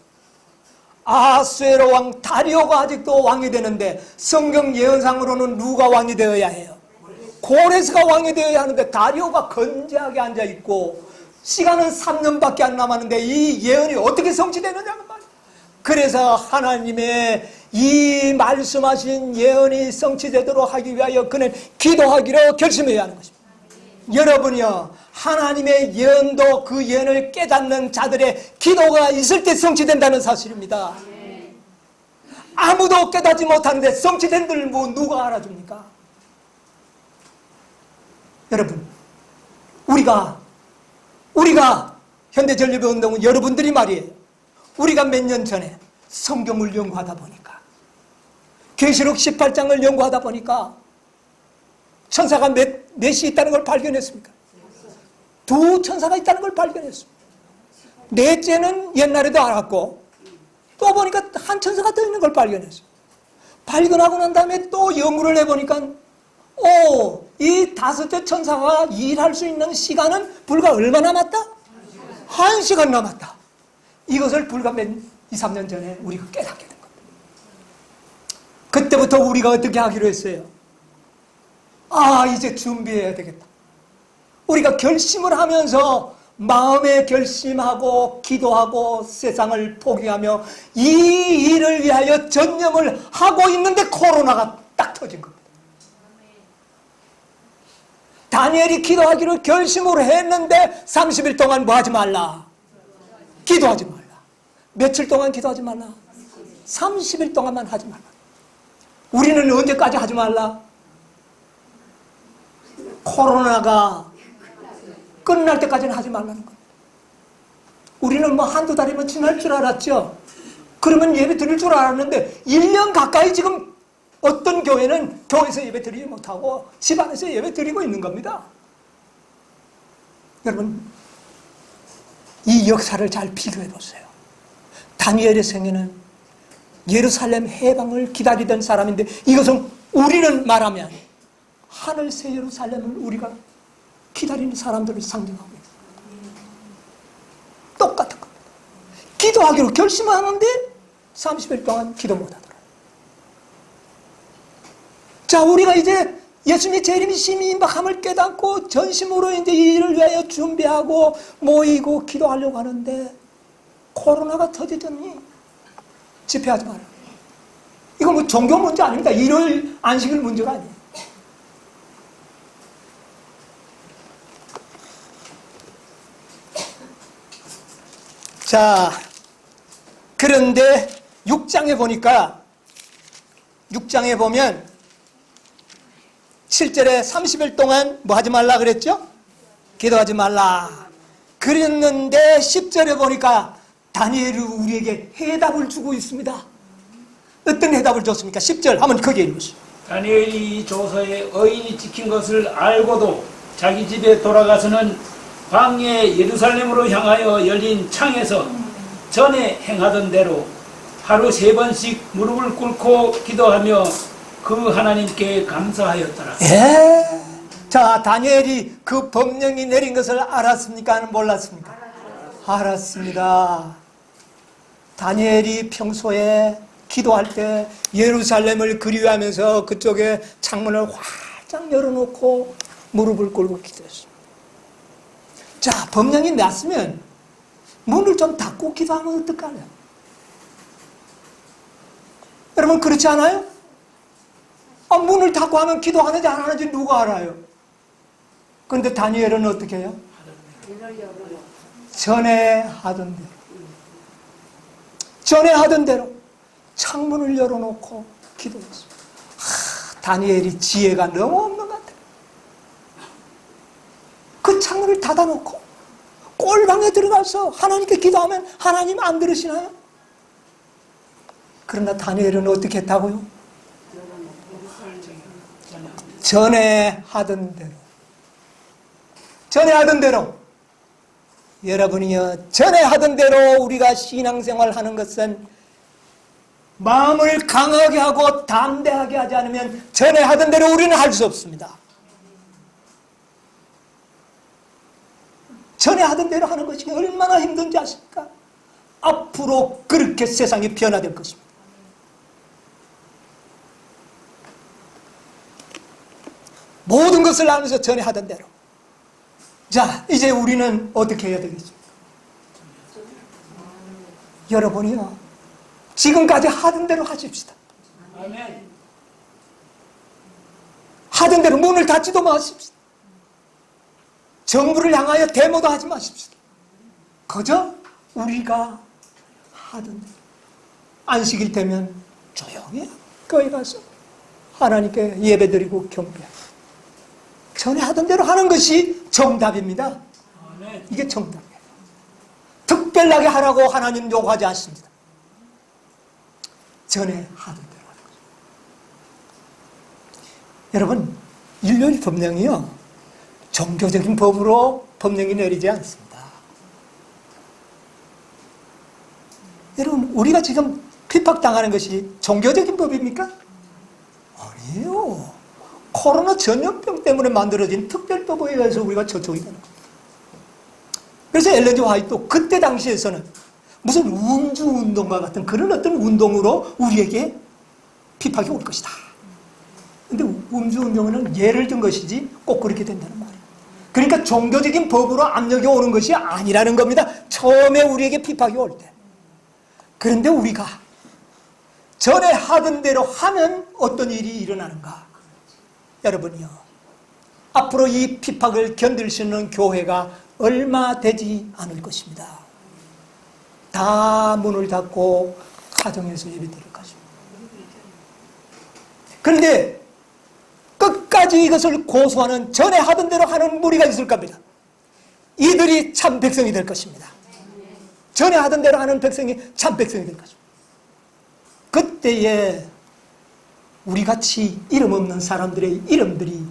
아수에로 왕 다리오가 아직도 왕이 되는데 성경 예언상으로는 누가 왕이 되어야 해요? 고레스가 왕이 되어야 하는데 다리오가 건재하게 앉아있고 시간은 3년밖에 안 남았는데 이 예언이 어떻게 성취되느냐는 말이에요. 그래서 하나님의 이 말씀하신 예언이 성취되도록 하기 위하여 그는 기도하기로 결심해야 하는 것입니다. 여러분이요, 하나님의 예언도 그 예언을 깨닫는 자들의 기도가 있을 때 성취된다는 사실입니다. 아무도 깨닫지 못하는데 성취된 들 뭐 누가 알아줍니까? 여러분, 우리가 현대전립운동은 여러분들이 말이에요. 우리가 몇 년 전에 성경을 연구하다 보니까 계시록 18장을 연구하다 보니까 천사가 몇이 있다는 걸 발견했습니까? 두 천사가 있다는 걸 발견했습니다. 넷째는 옛날에도 알았고 또 보니까 한 천사가 더 있는 걸 발견했어요. 발견하고 난 다음에 또 연구를 해보니까 이 다섯째 천사가 일할 수 있는 시간은 불과 얼마 남았다? 1시간 남았다. 이것을 불과 2, 3년 전에 우리가 깨닫게 된 겁니다. 그때부터 우리가 어떻게 하기로 했어요? 이제 준비해야 되겠다. 우리가 결심을 하면서 마음에 결심하고 기도하고 세상을 포기하며 이 일을 위하여 전념을 하고 있는데 코로나가 딱 터진 겁니다. 다니엘이 기도하기로 결심을 했는데 30일 동안 뭐 하지 말라? 기도하지 말라. 며칠 동안 기도하지 말라? 30일 동안만 하지 말라. 우리는 언제까지 하지 말라? 코로나가 끝날 때까지는 하지 말라는 거예요. 우리는 뭐 한두 달이면 지날 줄 알았죠. 그러면 예배 드릴 줄 알았는데 1년 가까이 지금 어떤 교회는 교회에서 예배 드리지 못하고 집안에서 예배 드리고 있는 겁니다. 여러분, 이 역사를 잘 비교해 보세요. 다니엘의 생애는 예루살렘 해방을 기다리던 사람인데, 이것은 우리는 말하면 하늘 새 예루살렘을 우리가 기다리는 사람들을 상징하고 있어요. 똑같은 겁니다. 기도하기로 결심하는데 30일 동안 기도 못하더라. 자, 우리가 이제 예수님의 재림이 심히 임박함을 깨닫고 전심으로 이제 이 일을 위하여 준비하고 모이고 기도하려고 하는데 코로나가 터지더니 집회하지 마라. 이거 뭐 종교 문제 아닙니다. 일요일 안식일 문제가 아니에요. 자, 그런데 6장에 보니까 6장에 보면 7절에 30일 동안 뭐 하지 말라 그랬죠? 기도하지 말라. 그랬는데 10절에 보니까 다니엘이 우리에게 해답을 주고 있습니다. 어떤 해답을 줬습니까? 10절 한번 크게 읽으시죠. 다니엘이 이 조서에 의인이 지킨 것을 알고도 자기 집에 돌아가서는 광야의 예루살렘으로 향하여 열린 창에서 전에 행하던 대로 하루 3번씩 무릎을 꿇고 기도하며 그 하나님께 감사하였더라. 예. 자, 다니엘이 그 법령이 내린 것을 알았습니까? 몰랐습니까? 알았습니다. 다니엘이 평소에 기도할 때 예루살렘을 그리워하면서 그쪽에 창문을 활짝 열어놓고 무릎을 꿇고 기도했습니다. 자, 법령이 났으면 문을 좀 닫고 기도하면 어떡하냐? 여러분, 그렇지 않아요? 문을 닫고 하면 기도하는지 안 하는지 누가 알아요? 그런데 다니엘은 어떻게 해요? 전에 하던 대로. 전에 하던 대로 창문을 열어놓고 기도했습니다. 다니엘이 지혜가 너무 없는 것 같아요. 그 창문을 닫아놓고 꼴방에 들어가서 하나님께 기도하면 하나님 안 들으시나요? 그러나 다니엘은 어떻게 했다고요? 전에 하던 대로. 전에 하던 대로. 여러분이요, 전에 하던 대로 우리가 신앙생활 하는 것은 마음을 강하게 하고 담대하게 하지 않으면 전에 하던 대로 우리는 할 수 없습니다. 전에 하던 대로 하는 것이 얼마나 힘든지 아십니까? 앞으로 그렇게 세상이 변화될 것입니다. 모든 것을 알면서 전에 하던 대로. 자, 이제 우리는 어떻게 해야 되겠습니까? 여러분이요, 지금까지 하던 대로 하십시다. 아멘. 하던 대로 문을 닫지도 마십시다. 정부를 향하여 데모도 하지 마십시다. 그저 우리가 하던 대로. 안식일 되면 조용히 교회 가서 하나님께 예배드리고 경배하고 전에 하던 대로 하는 것이 정답입니다. 아멘. 이게 정답이에요. 특별하게 하라고 하나님 요구하지 않습니다. 전에 하던 대로 하는 거죠. 여러분, 일요일 법령이요, 종교적인 법으로 법령이 내리지 않습니다. 여러분, 우리가 지금 핍박당하는 것이 종교적인 법입니까? 아니에요. 코로나 전염병 때문에 만들어진 특별법에 의해서 우리가 저촉이 되는 겁니다. 그래서 엘렌 G 화이트도 그때 당시에서는 무슨 음주운동과 같은 그런 어떤 운동으로 우리에게 핍박이 올 것이다. 근데 음주운동은 예를 든 것이지 꼭 그렇게 된다는 말이에요. 그러니까 종교적인 법으로 압력이 오는 것이 아니라는 겁니다. 처음에 우리에게 핍박이 올 때. 그런데 우리가 전에 하던 대로 하면 어떤 일이 일어나는가? 여러분이요, 앞으로 이 핍박을 견딜 수 있는 교회가 얼마 되지 않을 것입니다. 다 문을 닫고 가정에서 예배드릴 것입니다. 그런데 끝까지 이것을 고수하는, 전에 하던 대로 하는 무리가 있을 겁니다. 이들이 참 백성이 될 것입니다. 전에 하던 대로 하는 백성이 참 백성이 될 것입니다. 그때에 우리같이 이름 없는 사람들의 이름들이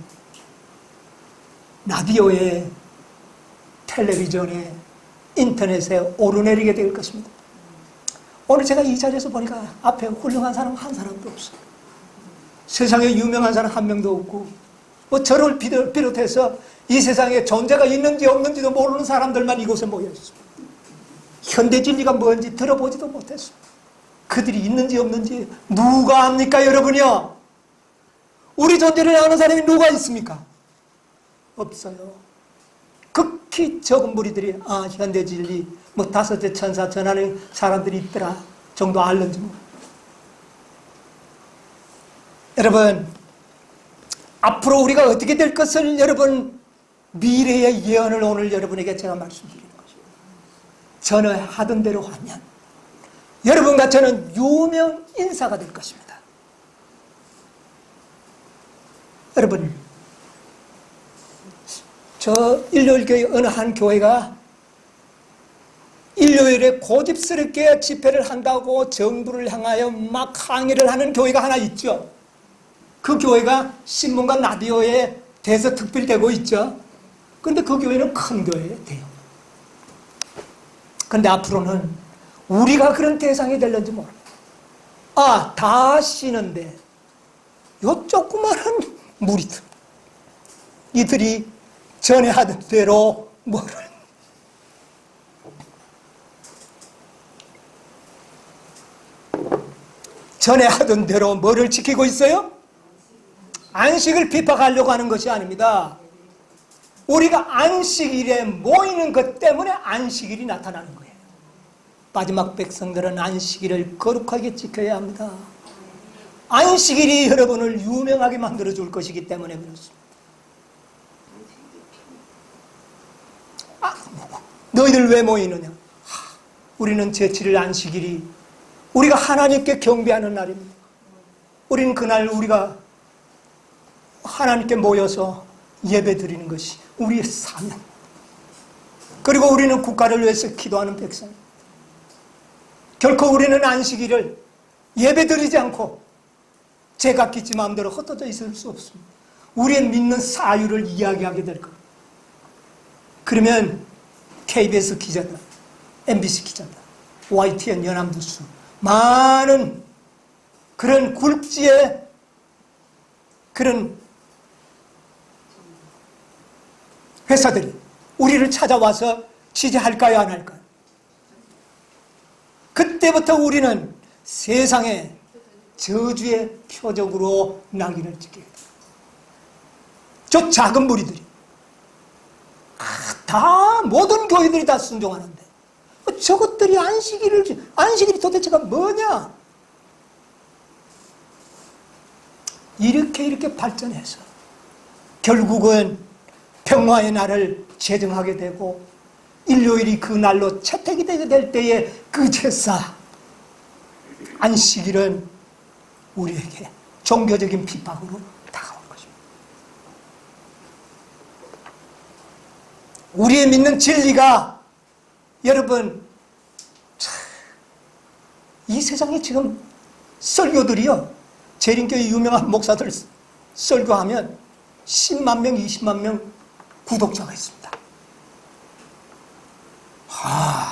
라디오에, 텔레비전에, 인터넷에 오르내리게 될 것입니다. 오늘 제가 이 자리에서 보니까 앞에 훌륭한 사람 한 사람도 없어요. 세상에 유명한 사람 한 명도 없고, 뭐 저를 비롯해서 이 세상에 존재가 있는지 없는지도 모르는 사람들만 이곳에 모여 있습니다. 현대 진리가 뭔지 들어보지도 못했습니다. 그들이 있는지 없는지 누가 압니까, 여러분이요? 우리 존재를 아는 사람이 누가 있습니까? 없어요. 극히 적은 무리들이 현대 진리 뭐 다섯째 천사 전하는 사람들이 있더라 정도 알는지 뭐. 여러분, 앞으로 우리가 어떻게 될 것을 여러분 미래의 예언을 오늘 여러분에게 제가 말씀드리는 거죠. 전에 하던 대로 하면 여러분과 저는 유명 인사가 될 것입니다. 여러분, 저 일요일교회 어느 한 교회가 일요일에 고집스럽게 집회를 한다고 정부를 향하여 막 항의를 하는 교회가 하나 있죠. 그 교회가 신문과 라디오에 대서특필되고 있죠. 그런데 그 교회는 큰 교회예요. 돼요. 그런데 앞으로는 우리가 그런 대상이 될는지 모릅니다. 다 쉬는데 요 조그마한 무리들, 이들이 전에 하던 대로 뭐를 지키고 있어요? 안식을 핍박하려고 하는 것이 아닙니다. 우리가 안식일에 모이는 것 때문에 안식일이 나타나는 거예요. 마지막 백성들은 안식일을 거룩하게 지켜야 합니다. 안식일이 여러분을 유명하게 만들어줄 것이기 때문에 그렇습니다. 너희들 왜 모이느냐? 우리는 제7일 안식일이 우리가 하나님께 경배하는 날입니다. 우리는 그날 우리가 하나님께 모여서 예배 드리는 것이 우리의 사명. 그리고 우리는 국가를 위해서 기도하는 백성. 결코 우리는 안식일을 예배 드리지 않고 제각기지 마음대로 흩어져 있을 수 없습니다. 우리의 믿는 사유를 이야기하게 될 겁니다. 그러면 KBS 기자들, MBC 기자들, YTN 연합뉴스, 많은 그런 굴지의 그런 회사들이 우리를 찾아와서 취재할까요, 안 할까요? 그때부터 우리는 세상에 저주의 표적으로 낙인을 찍게 됩니다. 저 작은 무리들이 다 모든 교회들이 다 순종하는데 저것들이 안식일이 도대체가 뭐냐? 이렇게 발전해서 결국은 평화의 날을 제정하게 되고 일요일이 그 날로 채택이 되게 될 때에 그제서 안식일은 우리에게 종교적인 핍박으로 다가올 것입니다. 우리의 믿는 진리가 여러분, 이 세상에 지금 설교들이요, 재림교회 유명한 목사들 설교하면 10만 명, 20만 명 구독자가 있습니다.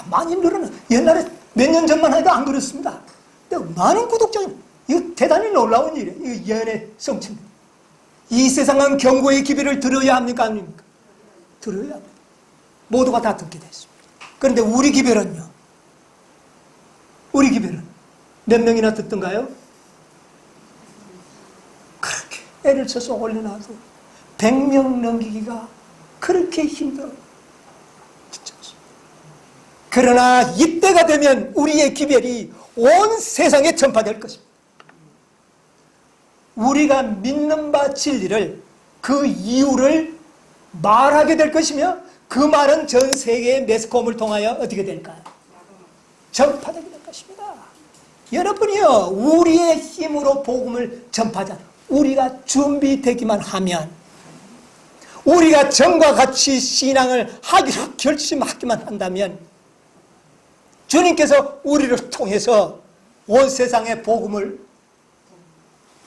많이 늘어나. 옛날에 몇 년 전만 해도 안 그랬습니다. 근데 많은 구독자, 이거 대단히 놀라운 일이에요. 이거 예언의 성취입니다. 이 세상은 경고의 기별을 들어야 합니까? 아닙니까? 들어야 합니다. 모두가 다 듣게 됐습니다. 그런데 우리 기별은요? 우리 기별은 몇 명이나 듣던가요? 그렇게 애를 써서 올려놔도 100명 넘기기가 그렇게 힘들어요. 그러나 이때가 되면 우리의 기별이 온 세상에 전파될 것입니다. 우리가 믿는 바 진리를, 그 이유를 말하게 될 것이며 그 말은 전 세계의 매스컴을 통하여 어떻게 될까요? 전파되게 될 것입니다. 여러분이요, 우리의 힘으로 복음을 전파하자. 우리가 준비되기만 하면, 우리가 전과 같이 신앙을 하기로 결심하기만 한다면 주님께서 우리를 통해서 온 세상에 복음을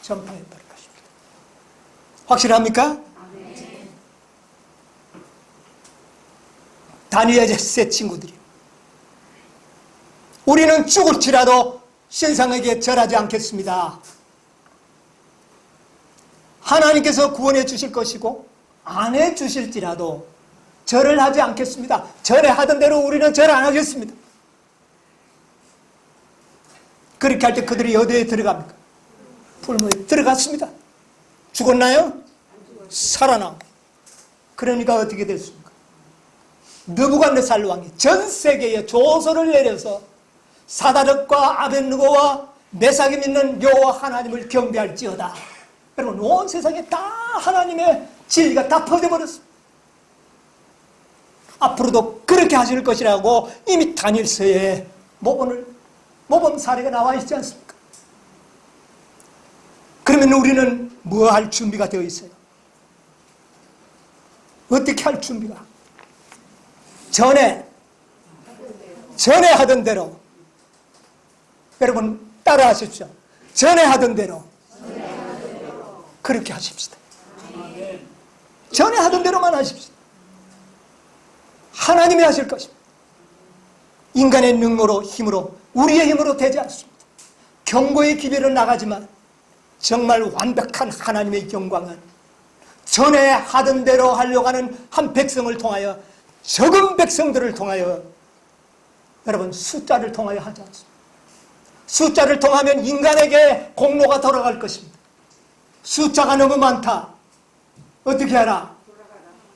전파해 버릴 것입니다. 확실합니까? 다니엘의 세 친구들이, 우리는 죽을지라도 신상에게 절하지 않겠습니다. 하나님께서 구원해 주실 것이고 안 해 주실지라도 절을 하지 않겠습니다. 전에 하던 대로 우리는 절 안 하겠습니다. 그렇게 할 때 그들이 어디에 들어갑니까? 풀무에 들어갔습니다. 죽었나요? 살아나고. 그러니까 어떻게 됐습니까? 느부갓네살 왕이 전 세계에 조서를 내려서 사다락과 아벳느고와 메삭이 믿는 여호와 하나님을 경배할지어다. 여러분, 온 세상에 다 하나님의 진리가 다 퍼져버렸습니다. 앞으로도 그렇게 하실 것이라고 이미 다니엘서에 모범 사례가 나와 있지 않습니까? 그러면 우리는 뭐 할 준비가 되어 있어요? 어떻게 할 준비가? 전에 하던 대로. 여러분 따라 하십시오. 전에 하던 대로. 그렇게 하십시다. 전에 하던 대로만 하십시오. 하나님이 하실 것입니다. 인간의 능력으로, 힘으로, 우리의 힘으로 되지 않습니다. 경고의 기별은 나가지만 정말 완벽한 하나님의 영광은 전에 하던 대로 하려고 하는 한 백성을 통하여, 적은 백성들을 통하여, 여러분 숫자를 통하여 하지 않습니다. 숫자를 통하면 인간에게 공로가 돌아갈 것입니다. 숫자가 너무 많다. 어떻게 하라?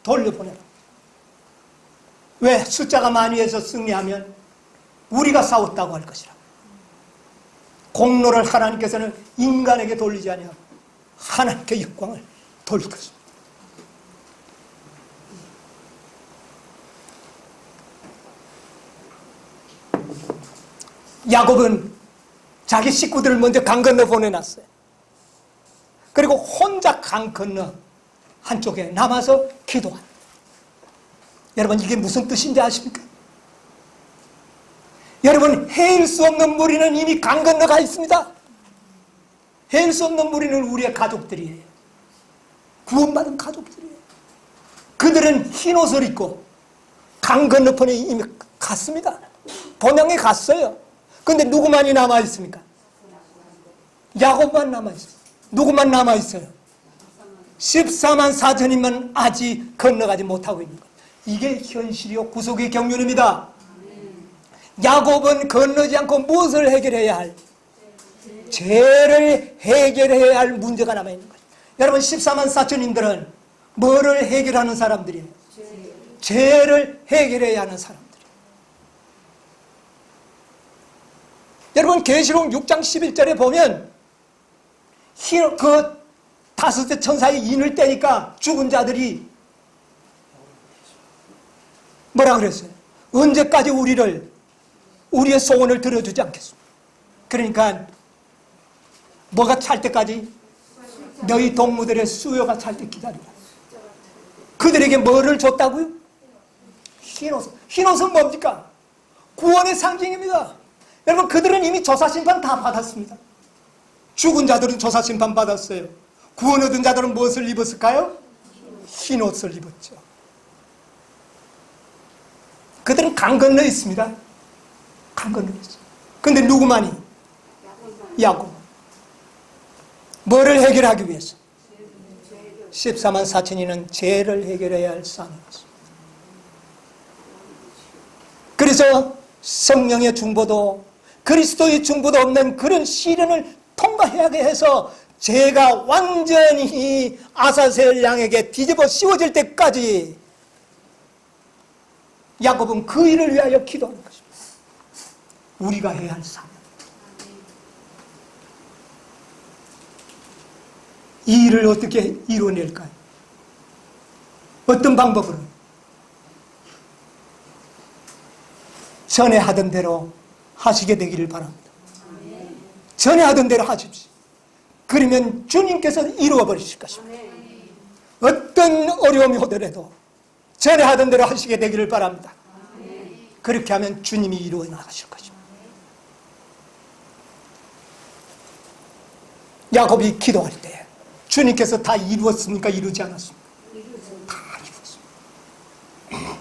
돌려보내라. 왜? 숫자가 많이 해서 승리하면 우리가 싸웠다고 할 것이라. 공로를 하나님께서는 인간에게 돌리지 아니하고 하나님께 영광을 돌릴 것입니다. 야곱은 자기 식구들을 먼저 강 건너 보내놨어요. 그리고 혼자 강 건너 한쪽에 남아서 기도한. 여러분 이게 무슨 뜻인지 아십니까? 여러분 헤일 수 없는 무리는 이미 강 건너가 있습니다. 헤일 수 없는 무리는 우리의 가족들이에요. 구원받은 가족들이에요. 그들은 흰 옷을 입고 강 건너편에 이미 갔습니다. 본향에 갔어요. 그런데 누구만이 남아있습니까? 야곱만 남아있어요. 누구만 남아있어요? 14만 4천인만 아직 건너가지 못하고 있는 거예요. 이게 현실이요 구속의 경륜입니다. 야곱은 건너지 않고 무엇을 해결해야 할? 죄를 해결해야 할 문제가 남아있는 거예요. 여러분 14만 4천인들은 뭐를 해결하는 사람들이에요? 죄를 해결해야 하는 사람들이에요. 여러분 계시록 6장 11절에 보면 그 다섯째 천사의 인을 떼니까 죽은 자들이 뭐라 그랬어요? 언제까지 우리의 소원을 들어주지 않겠습니까? 그러니까 뭐가 찰 때까지? 너희 동무들의 수요가 찰 때 기다리라. 그들에게 뭐를 줬다고요? 흰옷. 흰옷은 뭡니까? 구원의 상징입니다. 여러분 그들은 이미 조사심판 다 받았습니다. 죽은 자들은 조사심판 받았어요. 구원 얻은 자들은 무엇을 입었을까요? 흰옷을 입었죠. 그들은 강 건너 있습니다. 강 건너 있어요. 근데 누구만이? 야곱. 뭐를 해결하기 위해서? 14만 4천인은 죄를 해결해야 할 사람인 것입니다. 그래서 성령의 중보도 그리스도의 중보도 없는 그런 시련을 통과하게 해서 죄가 완전히 아사셀 양에게 뒤집어 씌워질 때까지 야곱은 그 일을 위하여 기도하는 것입니다. 우리가 해야 할 사명. 이 일을 어떻게 이뤄낼까요? 어떤 방법으로? 전에 하던 대로 하시게 되기를 바랍니다. 전에 하던 대로 하십시오. 그러면 주님께서 이루어 버리실 것입니다. 어떤 어려움이 오더라도 전에 하던 대로 하시게 되기를 바랍니다. 그렇게 하면 주님이 이루어 나가실 것입니다. 야곱이 기도할 때 주님께서 다 이루었습니까? 이루지 않았습니까? 다 이루었습니다.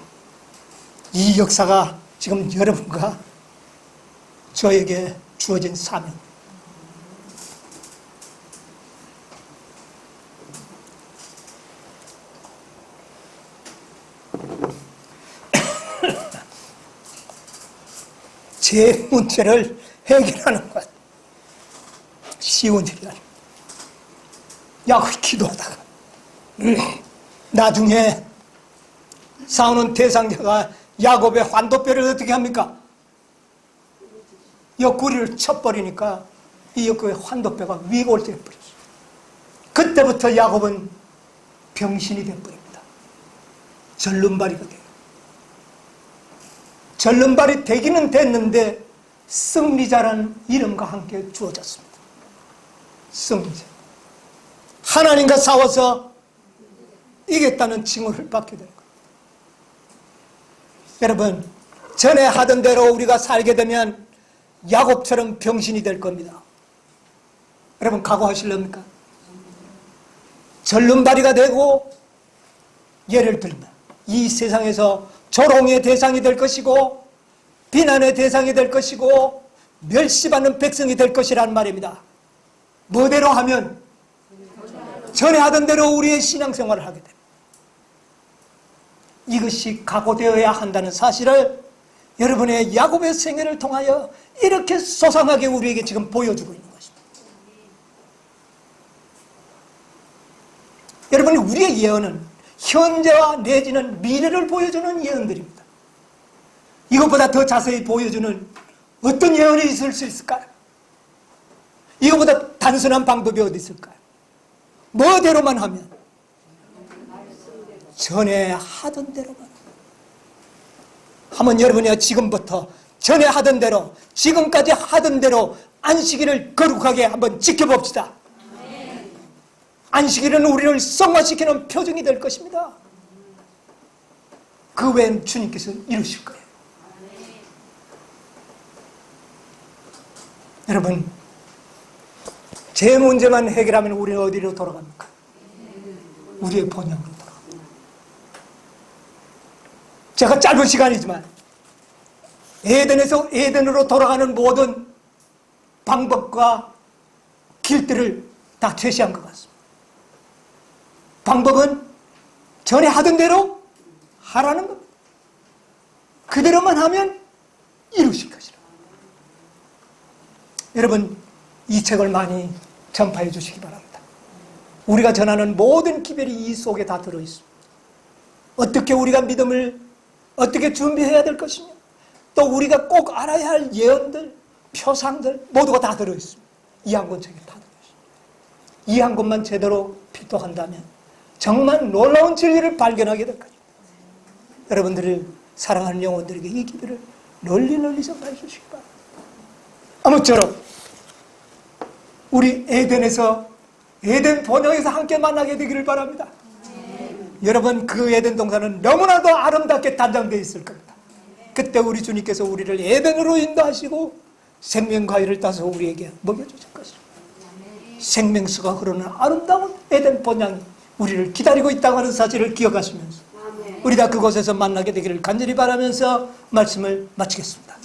이 역사가 지금 여러분과 저에게 주어진 사명. 제 문제를 해결하는 것 쉬운 일이 아닙니다. 야곱이 기도하다가 나중에 싸우는 대상자가 야곱의 환도뼈를 어떻게 합니까? 옆구리를 쳐버리니까 이 옆구리의 환도뼈가 위골되어버렸어요. 그때부터 야곱은 병신이 되어버립니다. 절름발이가 돼요. 절름발이 되기는 됐는데 승리자라는 이름과 함께 주어졌습니다. 승리자. 하나님과 싸워서 이겼다는 칭호를 받게 될 겁니다. 여러분, 전에 하던 대로 우리가 살게 되면 야곱처럼 병신이 될 겁니다. 여러분, 각오하실랍니까? 절름발이가 되고, 예를 들면 이 세상에서 조롱의 대상이 될 것이고 비난의 대상이 될 것이고 멸시받는 백성이 될 것이란 말입니다. 뭐대로 하면? 전에 하던 대로 우리의 신앙생활을 하게 됩니다. 이것이 각오되어야 한다는 사실을 여러분의 야곱의 생애를 통하여 이렇게 소상하게 우리에게 지금 보여주고 있는 것입니다. 여러분, 우리의 예언은 현재와 내지는 미래를 보여주는 예언들입니다. 이것보다 더 자세히 보여주는 어떤 예언이 있을 수 있을까요? 이것보다 단순한 방법이 어디 있을까요? 뭐대로만 하면? 전에 하던 대로만 하면 여러분이 지금부터 전에 하던 대로 지금까지 하던 대로 안식일을 거룩하게 한번 지켜봅시다. 안식일은 우리를 성화시키는 표징이 될 것입니다. 그 외엔 주님께서 이루실 거예요. 여러분, 제 문제만 해결하면 우리는 어디로 돌아갑니까? 우리의 본향으로 돌아갑니다. 제가 짧은 시간이지만 에덴에서 에덴으로 돌아가는 모든 방법과 길들을 다 제시한 것 같습니다. 방법은 전에 하던 대로 하라는 겁니다. 그대로만 하면 이루실 것이라. 여러분, 이 책을 많이 전파해 주시기 바랍니다. 우리가 전하는 모든 기별이 이 속에 다 들어있습니다. 어떻게 우리가 믿음을 어떻게 준비해야 될 것이며 또 우리가 꼭 알아야 할 예언들, 표상들 모두가 다 들어있습니다. 이 한 권 책에 다 들어있습니다. 이 한 권만 제대로 필독한다면 정말 놀라운 진리를 발견하게 될 것입니다. 여러분들을 사랑하는 영혼들에게 이 기도를 널리 전파해 주시기 바랍니다. 아무쪼록 우리 에덴에서 에덴 본향에서 함께 만나게 되기를 바랍니다. 여러분, 그 에덴 동산은 너무나도 아름답게 단장되어 있을 겁니다. 그때 우리 주님께서 우리를 에덴으로 인도하시고 생명과일을 따서 우리에게 먹여주실 것입니다. 생명수가 흐르는 아름다운 에덴 본향이 우리를 기다리고 있다고 하는 사실을 기억하시면서 우리 다 그곳에서 만나게 되기를 간절히 바라면서 말씀을 마치겠습니다.